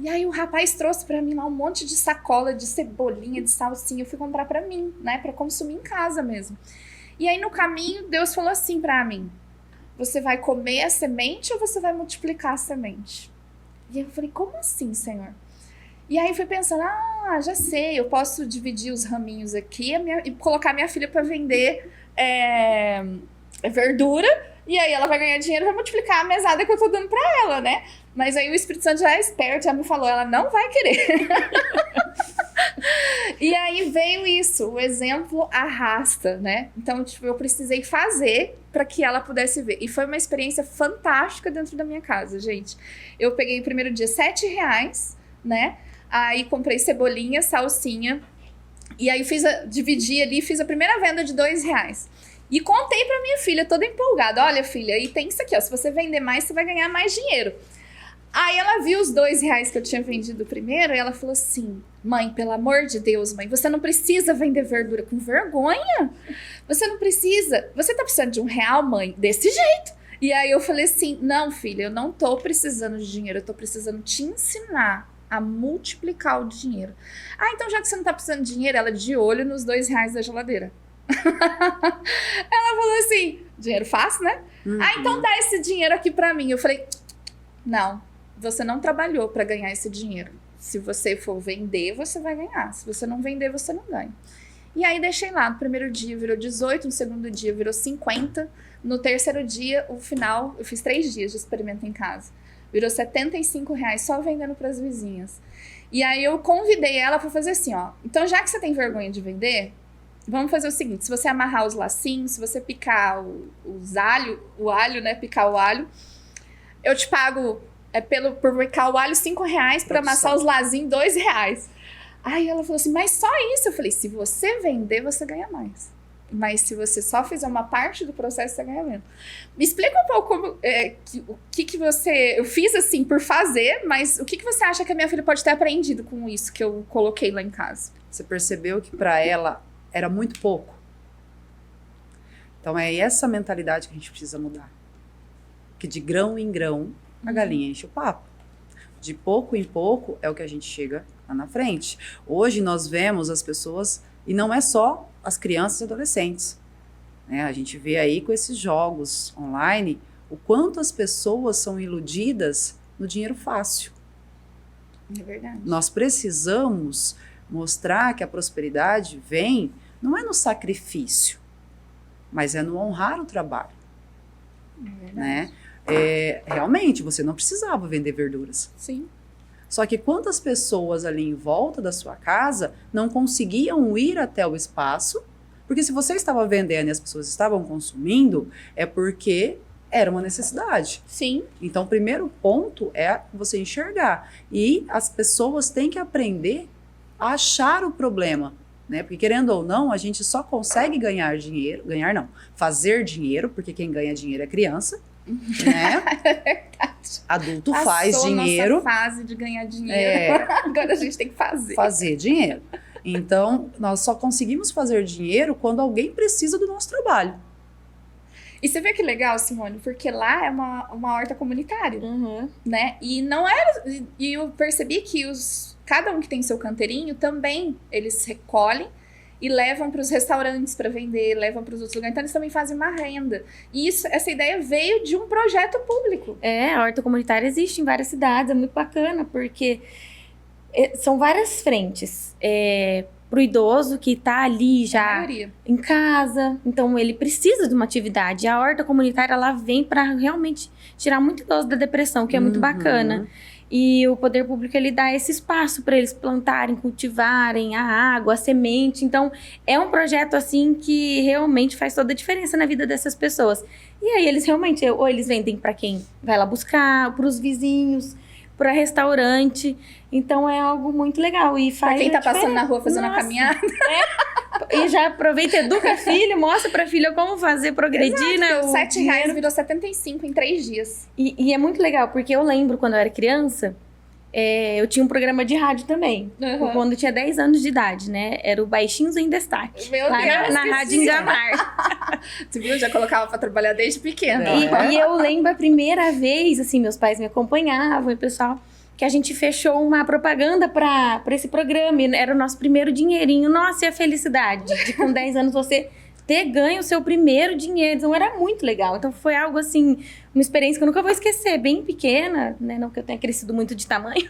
E aí o rapaz trouxe pra mim lá um monte de sacola de cebolinha, de salsinha. Eu fui comprar pra mim, né? Pra consumir em casa mesmo. E aí no caminho, Deus falou assim pra mim: você vai comer a semente ou você vai multiplicar a semente? E aí eu falei, como assim, Senhor? E aí fui pensando, já sei, eu posso dividir os raminhos aqui e colocar minha filha pra vender verdura. E aí ela vai ganhar dinheiro e vai multiplicar a mesada que eu tô dando pra ela, né? Mas aí o Espírito Santo já é esperto, já me falou, ela não vai querer. E aí veio isso, o exemplo arrasta, né? Então, tipo, eu precisei fazer para que ela pudesse ver. E foi uma experiência fantástica dentro da minha casa, gente. Eu peguei o primeiro dia R$7, né? Aí comprei cebolinha, salsinha. E aí dividi ali, fiz a primeira venda de R$2. E contei pra minha filha, toda empolgada. Olha, filha, e tem isso aqui, ó. Se você vender mais, você vai ganhar mais dinheiro. Aí ela viu os R$2 que eu tinha vendido primeiro e ela falou assim, mãe, pelo amor de Deus, mãe, você não precisa vender verdura com vergonha. Você não precisa. Você tá precisando de R$1, mãe? Desse jeito. E aí eu falei assim, não, filha, eu não tô precisando de dinheiro, eu tô precisando te ensinar a multiplicar o dinheiro. Então já que você não tá precisando de dinheiro, ela de olho nos R$2 da geladeira. Ela falou assim, dinheiro fácil, né? Então dá esse dinheiro aqui pra mim. Eu falei, não, você não trabalhou pra ganhar esse dinheiro. Se você for vender, você vai ganhar. Se você não vender, você não ganha. E aí deixei lá, no primeiro dia virou 18, no segundo dia virou 50, no terceiro dia, o final, eu fiz 3 dias de experimento em casa. Virou R$75 só vendendo pras vizinhas. E aí eu convidei ela pra fazer assim, ó. Então já que você tem vergonha de vender, vamos fazer o seguinte, se você amarrar os lacinhos, se você picar o alho, né, picar o alho, eu te pago, por picar o alho, R$5, pra amassar os lazinhos, R$2. Aí ela falou assim, mas só isso? Eu falei, se você vender, você ganha mais. Mas se você só fizer uma parte do processo, você ganha menos. Me explica um pouco o que você... Eu fiz assim por fazer, mas o que você acha que a minha filha pode ter aprendido com isso que eu coloquei lá em casa? Você percebeu que para ela era muito pouco. Então é essa mentalidade que a gente precisa mudar. Que de grão em grão, a galinha enche o papo. De pouco em pouco é o que a gente chega lá na frente. Hoje nós vemos as pessoas, e não é só as crianças e adolescentes, né? A gente vê aí com esses jogos online, o quanto as pessoas são iludidas no dinheiro fácil. É verdade. Nós precisamos mostrar que a prosperidade vem, não é no sacrifício, mas é no honrar o trabalho. É verdade. Né? Realmente, você não precisava vender verduras. Sim. Só que quantas pessoas ali em volta da sua casa não conseguiam ir até o espaço, porque se você estava vendendo e as pessoas estavam consumindo, é porque era uma necessidade. Sim. Então, o primeiro ponto é você enxergar. E as pessoas têm que aprender a achar o problema, né? Porque, querendo ou não, a gente só consegue fazer dinheiro, porque quem ganha dinheiro é criança, né? É verdade. Adulto Passou faz dinheiro. nossa fase de ganhar dinheiro. Agora a gente tem que fazer. Fazer dinheiro. Então, nós só conseguimos fazer dinheiro quando alguém precisa do nosso trabalho. E você vê que legal, Simone, porque lá é uma horta comunitária, Uhum. né? E não era. E eu percebi que cada um que tem seu canteirinho também eles recolhem e levam para os restaurantes para vender, levam para os outros lugares. Então eles também fazem uma renda. E essa ideia veio de um projeto público. A horta comunitária existe em várias cidades, é muito bacana, porque são várias frentes. Pro idoso que tá ali A já maioria. em casa, então ele precisa de uma atividade. A horta comunitária, ela vem para realmente tirar muito idoso da depressão, que é muito bacana. E o poder público, ele dá esse espaço para eles plantarem, cultivarem a água, a semente. Então, é um projeto, assim, que realmente faz toda a diferença na vida dessas pessoas. E aí, eles realmente, ou eles vendem para quem vai lá buscar, para os vizinhos, para restaurante. Então, é algo muito legal. E faz Pra quem tá a diferença. passando na rua fazendo a Nossa. caminhada. E já aproveita, educa a filha, mostra pra filha como fazer progredir, né? o R$7 dinheiro. virou 75 em 3 dias. E é muito legal, porque eu lembro quando eu era criança, eu tinha um programa de rádio também. Uhum. Quando eu tinha 10 anos de idade, né? Era o Baixinhos em Destaque. Meu lá Deus, na que Rádio sim. Engamar. Tu viu? Já colocava pra trabalhar desde pequena. É. E eu lembro a primeira vez, assim, meus pais me acompanhavam e o pessoal, que a gente fechou uma propaganda pra esse programa. E era o nosso primeiro dinheirinho. Nossa, e a felicidade de com 10 anos você ter ganho o seu primeiro dinheiro. Então, era muito legal. Então, foi algo, assim, uma experiência que eu nunca vou esquecer. Bem pequena, né? Não que eu tenha crescido muito de tamanho.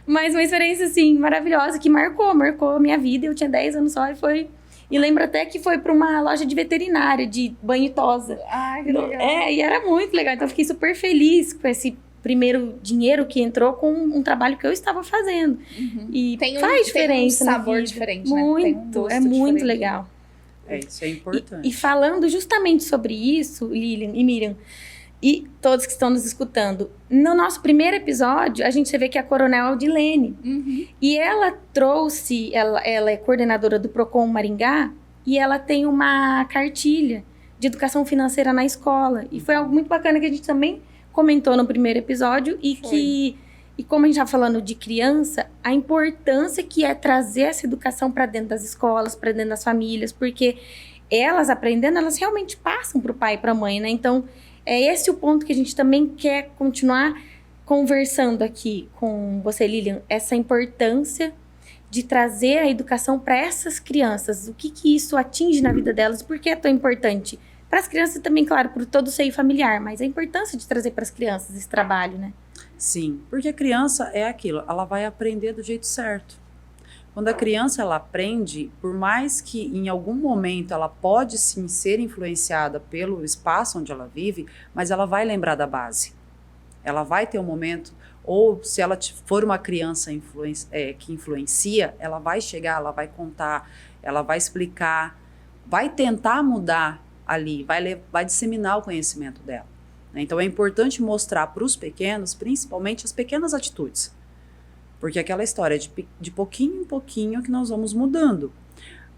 Mas uma experiência, assim, maravilhosa, que marcou a minha vida. Eu tinha 10 anos só e foi... E lembro até que foi para uma loja de veterinária, de banho e tosa. Ai, que legal. E era muito legal. Então, eu fiquei super feliz com esse primeiro dinheiro que entrou com um trabalho que eu estava fazendo. Uhum. E Tem faz diferença tem um na sabor vida. diferente, né? Muito, Tem um gosto é muito diferente. legal. Isso é importante. E falando justamente sobre isso, Lilian e Miriam, e todos que estão nos escutando, no nosso primeiro episódio, a gente vê que a Coronel Aldilene, Uhum. e ela trouxe, ela é coordenadora do Procon Maringá, e ela tem uma cartilha de educação financeira na escola. E foi algo muito bacana que a gente também comentou no primeiro episódio, e como a gente estava falando de criança, a importância que é trazer essa educação para dentro das escolas, para dentro das famílias, porque elas aprendendo, elas realmente passam para o pai e para a mãe, né? Então, é esse o ponto que a gente também quer continuar conversando aqui com você, Lilian, essa importância de trazer a educação para essas crianças. O que isso atinge na vida delas? Por que é tão importante? Para as crianças também, claro, por todo o seio familiar, mas a importância de trazer para as crianças esse trabalho, né? Sim, porque a criança é aquilo, ela vai aprender do jeito certo. Quando a criança ela aprende, por mais que em algum momento ela pode sim ser influenciada pelo espaço onde ela vive, mas ela vai lembrar da base. Ela vai ter um momento, ou se ela for uma criança que influencia, ela vai chegar, ela vai contar, ela vai explicar, vai tentar mudar ali, vai disseminar o conhecimento dela. Então é importante mostrar para os pequenos, principalmente as pequenas atitudes. Porque aquela história de pouquinho em pouquinho que nós vamos mudando.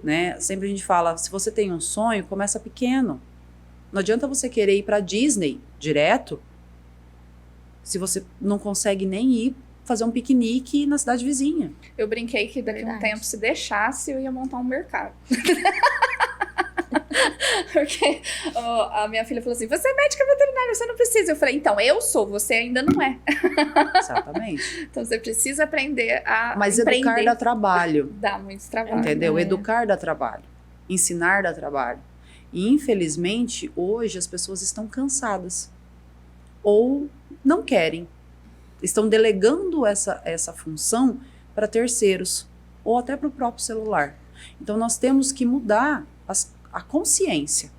Né? Sempre a gente fala, se você tem um sonho, começa pequeno. Não adianta você querer ir para Disney direto, se você não consegue nem ir fazer um piquenique na cidade vizinha. Eu brinquei que daqui a um Verdade. tempo, se deixasse, eu ia montar um mercado. Porque a minha filha falou assim, você é médica veterinária, você não precisa. Eu falei, então, eu sou, você ainda não é. Exatamente. Então, você precisa aprender a Mas empreender. educar dá trabalho. Dá muito trabalho. Entendeu? né? Educar dá trabalho. Ensinar dá trabalho. E, infelizmente, hoje as pessoas estão cansadas. Ou não querem. Estão delegando essa função para terceiros. Ou até para o próprio celular. Então, nós temos que mudar a consciência.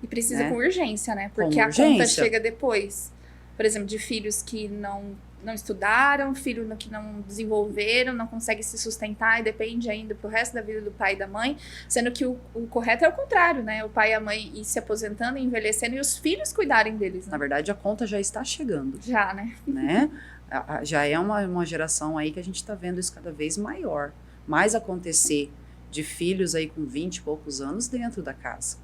E precisa Né? com urgência, né? Com Porque a conta urgência. chega depois. Por exemplo, de filhos que não não estudaram, filho que não desenvolveram, não consegue se sustentar e depende ainda pro resto da vida do pai e da mãe, sendo que o correto é o contrário, né? O pai e a mãe ir se aposentando, envelhecendo e os filhos cuidarem deles, né? Na verdade, a conta já está chegando. Já, né? Né? Já é uma geração aí que a gente está vendo isso cada vez mais acontecer de filhos aí com 20 e poucos anos dentro da casa,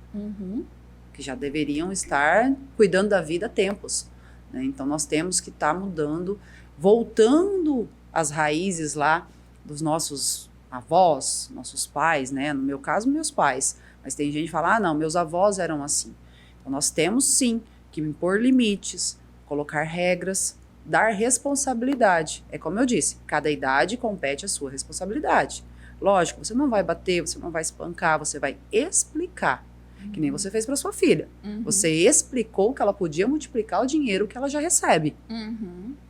que já deveriam estar cuidando da vida há tempos. Então, nós temos que estar mudando, voltando às raízes lá dos nossos avós, nossos pais, né? No meu caso, meus pais. Mas tem gente que fala, não, meus avós eram assim. Então, nós temos, sim, que impor limites, colocar regras, dar responsabilidade. É como eu disse, cada idade compete a sua responsabilidade. Lógico, você não vai bater, você não vai espancar, você vai explicar. Que nem você fez para sua filha. Você explicou que ela podia multiplicar o dinheiro que ela já recebe.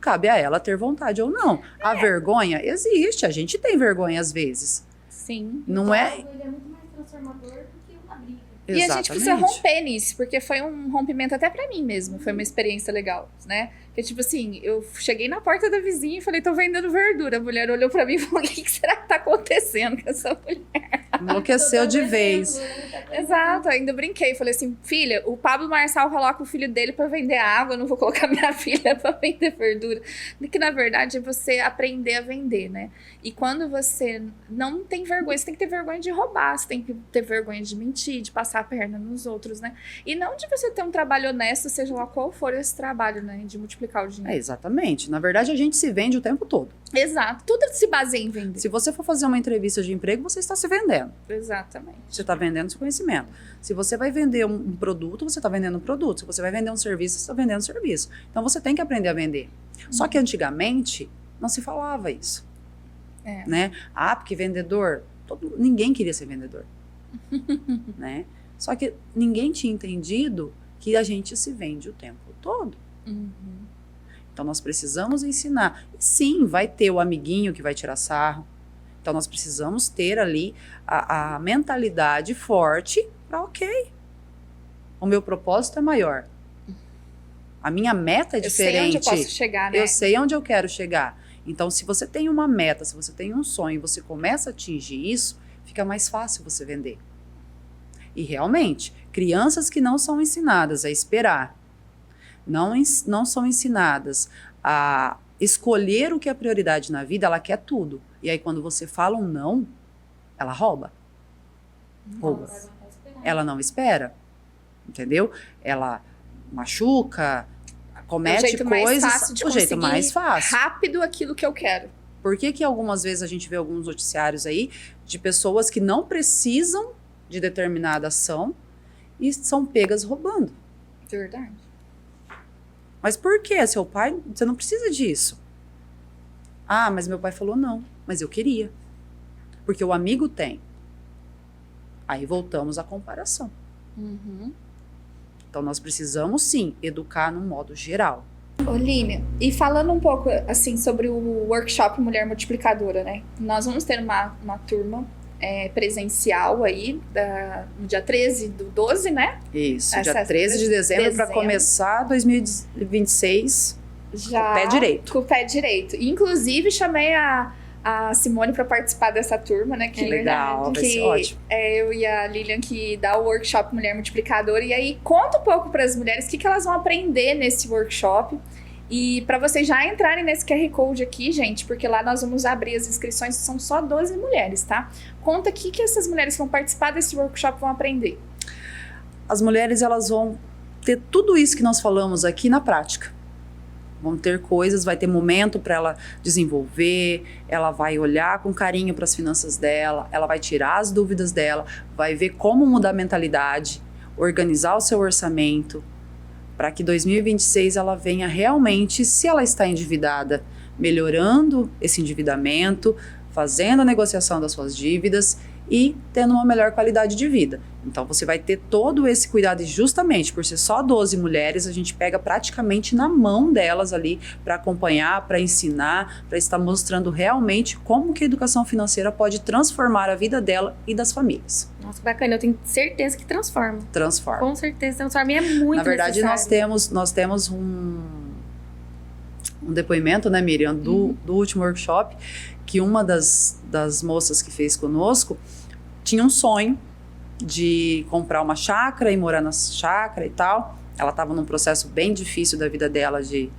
Cabe a ela ter vontade ou não. A vergonha existe, a gente tem vergonha às vezes. Sim. Não é... Ele é muito mais transformador do que uma briga. E a gente precisa romper nisso, porque foi um rompimento até pra mim mesmo, foi uma experiência legal, né? Porque, tipo assim, eu cheguei na porta da vizinha e falei, tô vendendo verdura. A mulher olhou pra mim e falou, o que será que tá acontecendo com essa mulher? Enlouqueceu de vez. Exato, ainda brinquei, falei assim, filha, o Pablo Marçal coloca o filho dele pra vender água, eu não vou colocar minha filha pra vender verdura. Que, na verdade, é você aprender a vender, né? E quando você não tem vergonha, você tem que ter vergonha de roubar, você tem que ter vergonha de mentir, de passar a perna nos outros, né? E não de você ter um trabalho honesto, seja lá qual for esse trabalho, né? De multiplicar o dinheiro. Exatamente. Na verdade, a gente se vende o tempo todo. Exato. Tudo se baseia em vender. Se você for fazer uma entrevista de emprego, você está se vendendo. Exatamente. Você está vendendo seu conhecimento. Se você vai vender um produto, você está vendendo um produto. Se você vai vender um serviço, você está vendendo um serviço. Então, você tem que aprender a vender. Só que antigamente, não se falava isso. Né? Porque vendedor... Ninguém queria ser vendedor. Né? Só que ninguém tinha entendido que a gente se vende o tempo todo. Então, nós precisamos ensinar. E sim, vai ter o amiguinho que vai tirar sarro. Então, nós precisamos ter ali a mentalidade forte para, ok, o meu propósito é maior. A minha meta é diferente. Eu sei onde eu posso chegar, né? Eu sei onde eu quero chegar. Então, se você tem uma meta, se você tem um sonho, você começa a atingir isso, fica mais fácil você vender. E, realmente, crianças que não são ensinadas a esperar, não são ensinadas a escolher o que é prioridade na vida, ela quer tudo. E aí, quando você fala um não, ela rouba. Rouba. Ela não espera. Entendeu? Ela machuca, comete coisas. Mais fácil de o jeito mais fácil. Rápido aquilo que eu quero. Por que algumas vezes a gente vê alguns noticiários aí de pessoas que não precisam de determinada ação e são pegas roubando? Verdade. Mas por quê? Seu pai, você não precisa disso. Mas meu pai falou não, mas eu queria. Porque o amigo tem. Aí voltamos à comparação. Então nós precisamos sim educar no modo geral. Línia, e falando um pouco assim sobre o workshop Mulher Multiplicadora, né? Nós vamos ter uma turma presencial aí no dia 13 do 12, né? Isso, dia 13 de dezembro para começar 2026 já com o pé direito. Com o pé direito. Inclusive, chamei a Simone para participar dessa turma, né? Que legal, vai ser ótimo. Eu e a Lilian que dá o workshop Mulher Multiplicadora. E aí, conta um pouco para as mulheres o que elas vão aprender nesse workshop. E para vocês já entrarem nesse QR Code aqui, gente, porque lá nós vamos abrir as inscrições, são só 12 mulheres, tá? Conta o que essas mulheres que vão participar desse workshop vão aprender. As mulheres, elas vão ter tudo isso que nós falamos aqui na prática. Vão ter coisas, vai ter momento para ela desenvolver, ela vai olhar com carinho para as finanças dela, ela vai tirar as dúvidas dela, vai ver como mudar a mentalidade, organizar o seu orçamento, para que 2026 ela venha realmente, se ela está endividada, melhorando esse endividamento, fazendo a negociação das suas dívidas e tendo uma melhor qualidade de vida. Então você vai ter todo esse cuidado e justamente por ser só 12 mulheres, a gente pega praticamente na mão delas ali para acompanhar, para ensinar, para estar mostrando realmente como que a educação financeira pode transformar a vida dela e das famílias. Nossa, bacana, eu tenho certeza que transforma. Transforma. Com certeza transforma e é muito Na verdade, necessário. nós temos um depoimento, né, Miriam, do último workshop, que uma das moças que fez conosco tinha um sonho de comprar uma chácara e morar na chácara e tal. Ela estava num processo bem difícil da vida dela de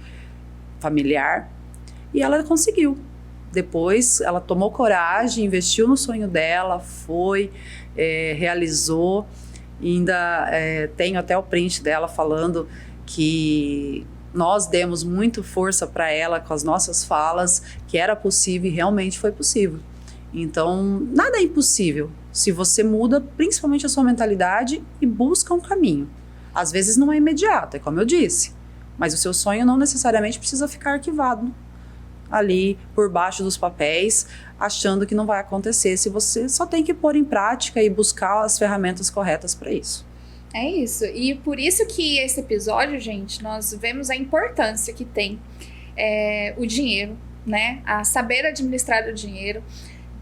familiar e ela conseguiu. Depois ela tomou coragem, investiu no sonho dela, foi, realizou. E ainda tenho até o print dela falando que nós demos muito força para ela com as nossas falas, que era possível e realmente foi possível. Então, nada é impossível se você muda principalmente a sua mentalidade e busca um caminho. Às vezes não é imediato, é como eu disse, mas o seu sonho não necessariamente precisa ficar arquivado ali por baixo dos papéis, achando que não vai acontecer, se você só tem que pôr em prática e buscar as ferramentas corretas para isso. É isso, e por isso que esse episódio, gente, nós vemos a importância que tem o dinheiro, né? A saber administrar o dinheiro,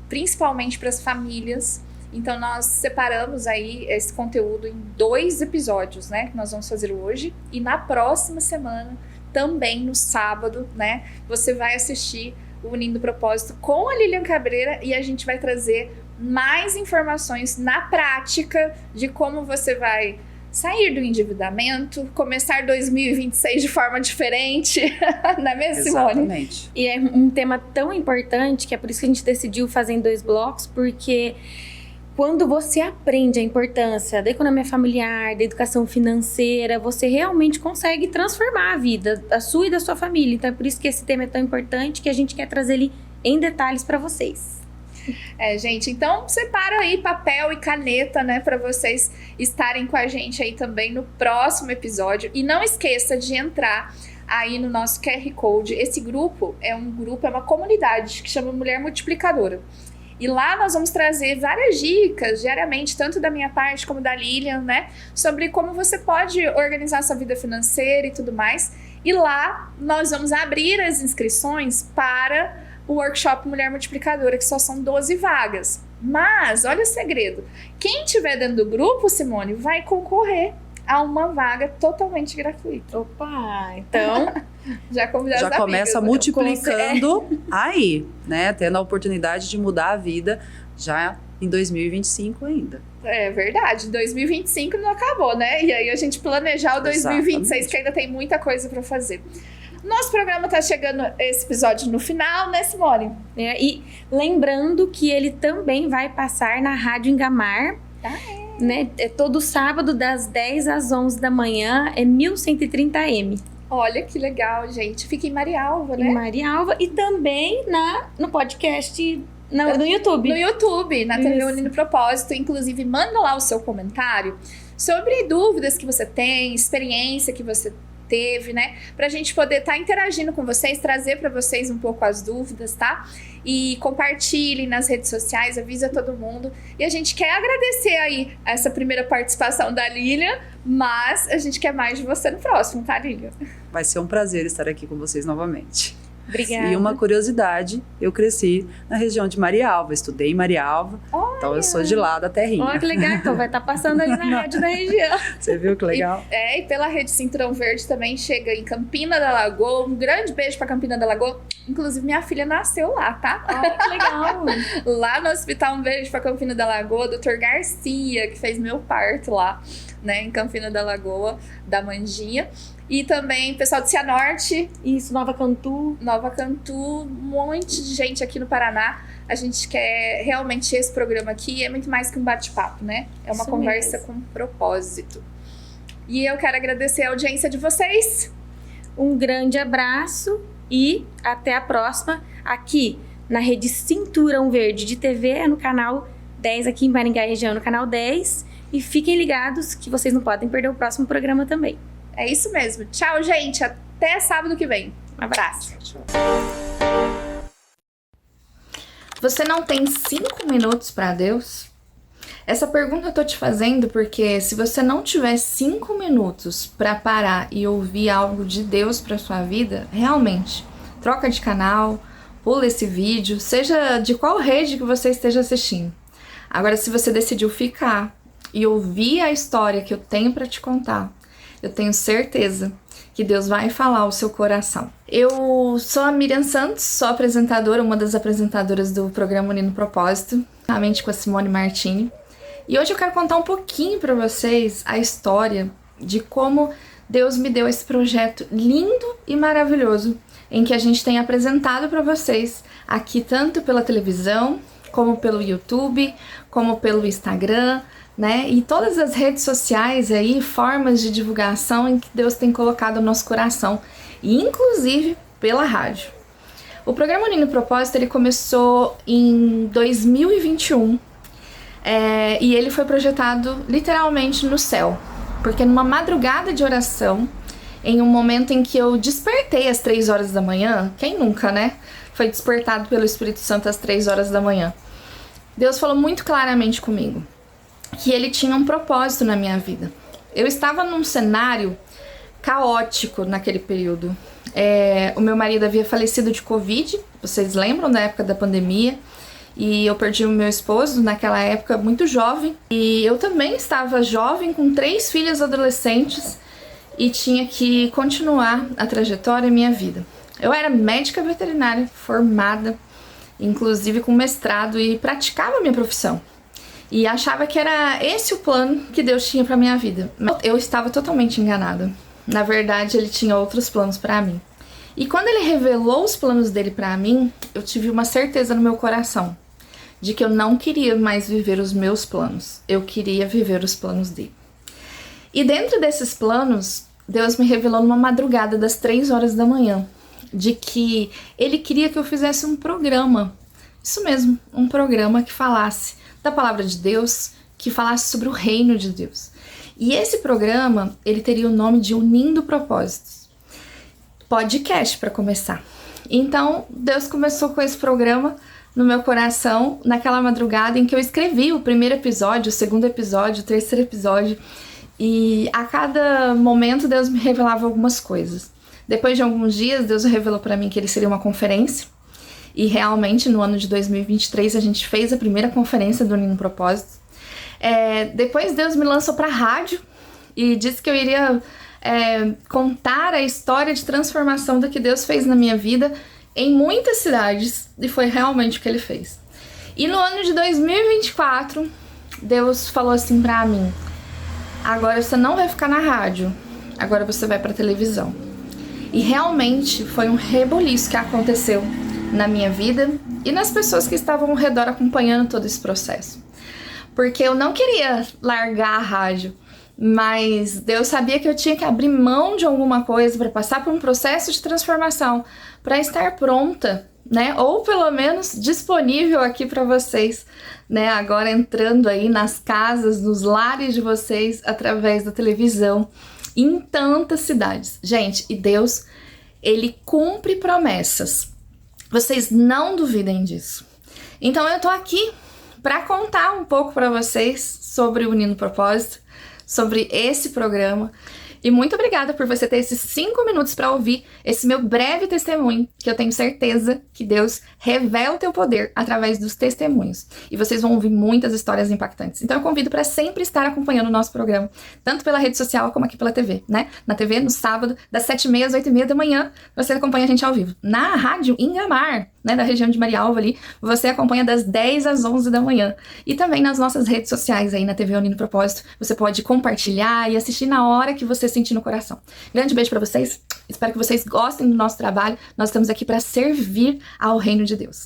principalmente para as famílias. Então nós separamos aí esse conteúdo em 2 episódios, né? Que nós vamos fazer hoje, e na próxima semana, também no sábado, né? Você vai assistir o Unindo Propósito com a Lilian Cabreira e a gente vai trazer mais informações na prática de como você vai sair do endividamento, começar 2026 de forma diferente, não é mesmo, Simone? Exatamente. E é um tema tão importante que é por isso que a gente decidiu fazer em 2 blocos, porque quando você aprende a importância da economia familiar, da educação financeira, você realmente consegue transformar a vida, a sua e da sua família. Então é por isso que esse tema é tão importante, que a gente quer trazer ele em detalhes para vocês. Gente, então separa aí papel e caneta, né, para vocês estarem com a gente aí também no próximo episódio. E não esqueça de entrar aí no nosso QR Code. Esse grupo é uma comunidade que chama Mulher Multiplicadora. E lá nós vamos trazer várias dicas diariamente, tanto da minha parte como da Lilian, né? Sobre como você pode organizar sua vida financeira e tudo mais. E lá nós vamos abrir as inscrições para o workshop Mulher Multiplicadora, que só são 12 vagas. Mas, olha o segredo. Quem estiver dentro do grupo, Simone, vai concorrer a uma vaga totalmente gratuita. Opa, então já convidar já as começa amigas, multiplicando aí, né? Tendo a oportunidade de mudar a vida já em 2025 ainda. É verdade, 2025 não acabou, né? E aí a gente planejar o 2026, Exatamente. que ainda tem muita coisa para fazer. Nosso programa tá chegando, esse episódio, no final, né, Simone? E lembrando que ele também vai passar na Rádio Engamar, né? É todo sábado das 10 às 11 da manhã, é 1130M. Olha que legal, gente. Fica em Marialva, né? Em Marialva e também no podcast no YouTube. No YouTube, na TV Isso. Unindo Propósito. Inclusive, manda lá o seu comentário sobre dúvidas que você tem, experiência que você teve, né? Pra gente poder estar interagindo com vocês, trazer pra vocês um pouco as dúvidas, tá? E compartilhem nas redes sociais, avisa todo mundo. E a gente quer agradecer aí essa primeira participação da Lilian, mas a gente quer mais de você no próximo, tá, Lilian? Vai ser um prazer estar aqui com vocês novamente. Obrigada. E uma curiosidade, eu cresci na região de Marialva, estudei em Marialva, então eu sou de lá da terrinha. Olha que legal, então vai estar passando ali na rádio da região. Você viu que legal? E pela Rede Cinturão Verde também chega em Campina da Lagoa. Um grande beijo pra Campina da Lagoa. Inclusive, minha filha nasceu lá, tá? Olha que legal. Lá no hospital, um beijo pra Campina da Lagoa. Dr. Garcia, que fez meu parto lá, né? Em Campina da Lagoa, da Mandinha. E também pessoal de Cianorte. Isso, Nova Cantu. Nova Cantu, um monte de gente aqui no Paraná. A gente quer realmente esse programa aqui, é muito mais que um bate-papo, né? É uma Isso conversa mesmo. com propósito. E eu quero agradecer a audiência de vocês. Um grande abraço e até a próxima aqui na Rede Cinturão Verde de TV, no canal 10 aqui em Maringá região, no canal 10. E fiquem ligados que vocês não podem perder o próximo programa também. É isso mesmo. Tchau, gente. Até sábado que vem. Um abraço. Você não tem 5 minutos para Deus? Essa pergunta eu tô te fazendo porque se você não tiver 5 minutos para parar e ouvir algo de Deus para sua vida, realmente, troca de canal, pula esse vídeo, seja de qual rede que você esteja assistindo. Agora, se você decidiu ficar e ouvir a história que eu tenho para te contar, eu tenho certeza que Deus vai falar ao seu coração. Eu sou a Miriam Santos, sou apresentadora, uma das apresentadoras do programa Unindo Propósito, juntamente com a Simone Martini. E hoje eu quero contar um pouquinho para vocês a história de como Deus me deu esse projeto lindo e maravilhoso em que a gente tem apresentado para vocês aqui tanto pela televisão, como pelo YouTube, como pelo Instagram, né? E todas as redes sociais aí, formas de divulgação em que Deus tem colocado no nosso coração, e inclusive pela rádio. O programa Unindo Propósito, ele começou em 2021 e ele foi projetado literalmente no céu, porque numa madrugada de oração, em um momento em que eu despertei às 3 horas da manhã, quem nunca, né? Foi despertado pelo Espírito Santo às 3 horas da manhã. Deus falou muito claramente comigo que ele tinha um propósito na minha vida. Eu estava num cenário caótico naquele período. O meu marido havia falecido de Covid, vocês lembram da época da pandemia, e eu perdi o meu esposo naquela época muito jovem, e eu também estava jovem com 3 filhas adolescentes e tinha que continuar a trajetória da minha vida. Eu era médica veterinária formada, inclusive com mestrado, e praticava a minha profissão. E achava que era esse o plano que Deus tinha para minha vida. Eu estava totalmente enganada. Na verdade, ele tinha outros planos para mim. E quando ele revelou os planos dele para mim, eu tive uma certeza no meu coração de que eu não queria mais viver os meus planos. Eu queria viver os planos dele. E dentro desses planos, Deus me revelou numa madrugada das 3 horas da manhã, de que ele queria que eu fizesse um programa. Isso mesmo, um programa que falasse da palavra de Deus, que falasse sobre o reino de Deus. E esse programa, ele teria o nome de Unindo Propósitos. Podcast, para começar. Então, Deus começou com esse programa no meu coração, naquela madrugada em que eu escrevi o primeiro episódio, o segundo episódio, o terceiro episódio, e a cada momento Deus me revelava algumas coisas. Depois de alguns dias, Deus revelou para mim que ele seria uma conferência, e realmente no ano de 2023 a gente fez a primeira conferência do Unindo Propósito. Depois Deus me lançou para a rádio e disse que eu iria contar a história de transformação do que Deus fez na minha vida em muitas cidades, e foi realmente o que ele fez. E no ano de 2024, Deus falou assim para mim: agora você não vai ficar na rádio, agora você vai para a televisão. E realmente foi um reboliço que aconteceu na minha vida e nas pessoas que estavam ao redor acompanhando todo esse processo. Porque eu não queria largar a rádio, mas Deus sabia que eu tinha que abrir mão de alguma coisa para passar por um processo de transformação, para estar pronta, né? Ou pelo menos disponível aqui para vocês, né? Agora entrando aí nas casas, nos lares de vocês, através da televisão, em tantas cidades. Gente, e Deus, ele cumpre promessas. Vocês não duvidem disso. Então eu tô aqui para contar um pouco para vocês sobre o Unindo Propósito, sobre esse programa. E muito obrigada por você ter esses 5 minutos para ouvir esse meu breve testemunho, que eu tenho certeza que Deus revela o teu poder através dos testemunhos. E vocês vão ouvir muitas histórias impactantes. Então eu convido para sempre estar acompanhando o nosso programa, tanto pela rede social como aqui pela TV, né? Na TV, no sábado, das 7h30 às 8h30 da manhã, você acompanha a gente ao vivo. Na rádio Ingamar, né, da região de Marialva ali, você acompanha das 10 às 11 da manhã. E também nas nossas redes sociais aí, na TV Unindo Propósito, você pode compartilhar e assistir na hora que você sentir no coração. Grande beijo pra vocês, espero que vocês gostem do nosso trabalho. Nós estamos aqui para servir ao reino de Deus.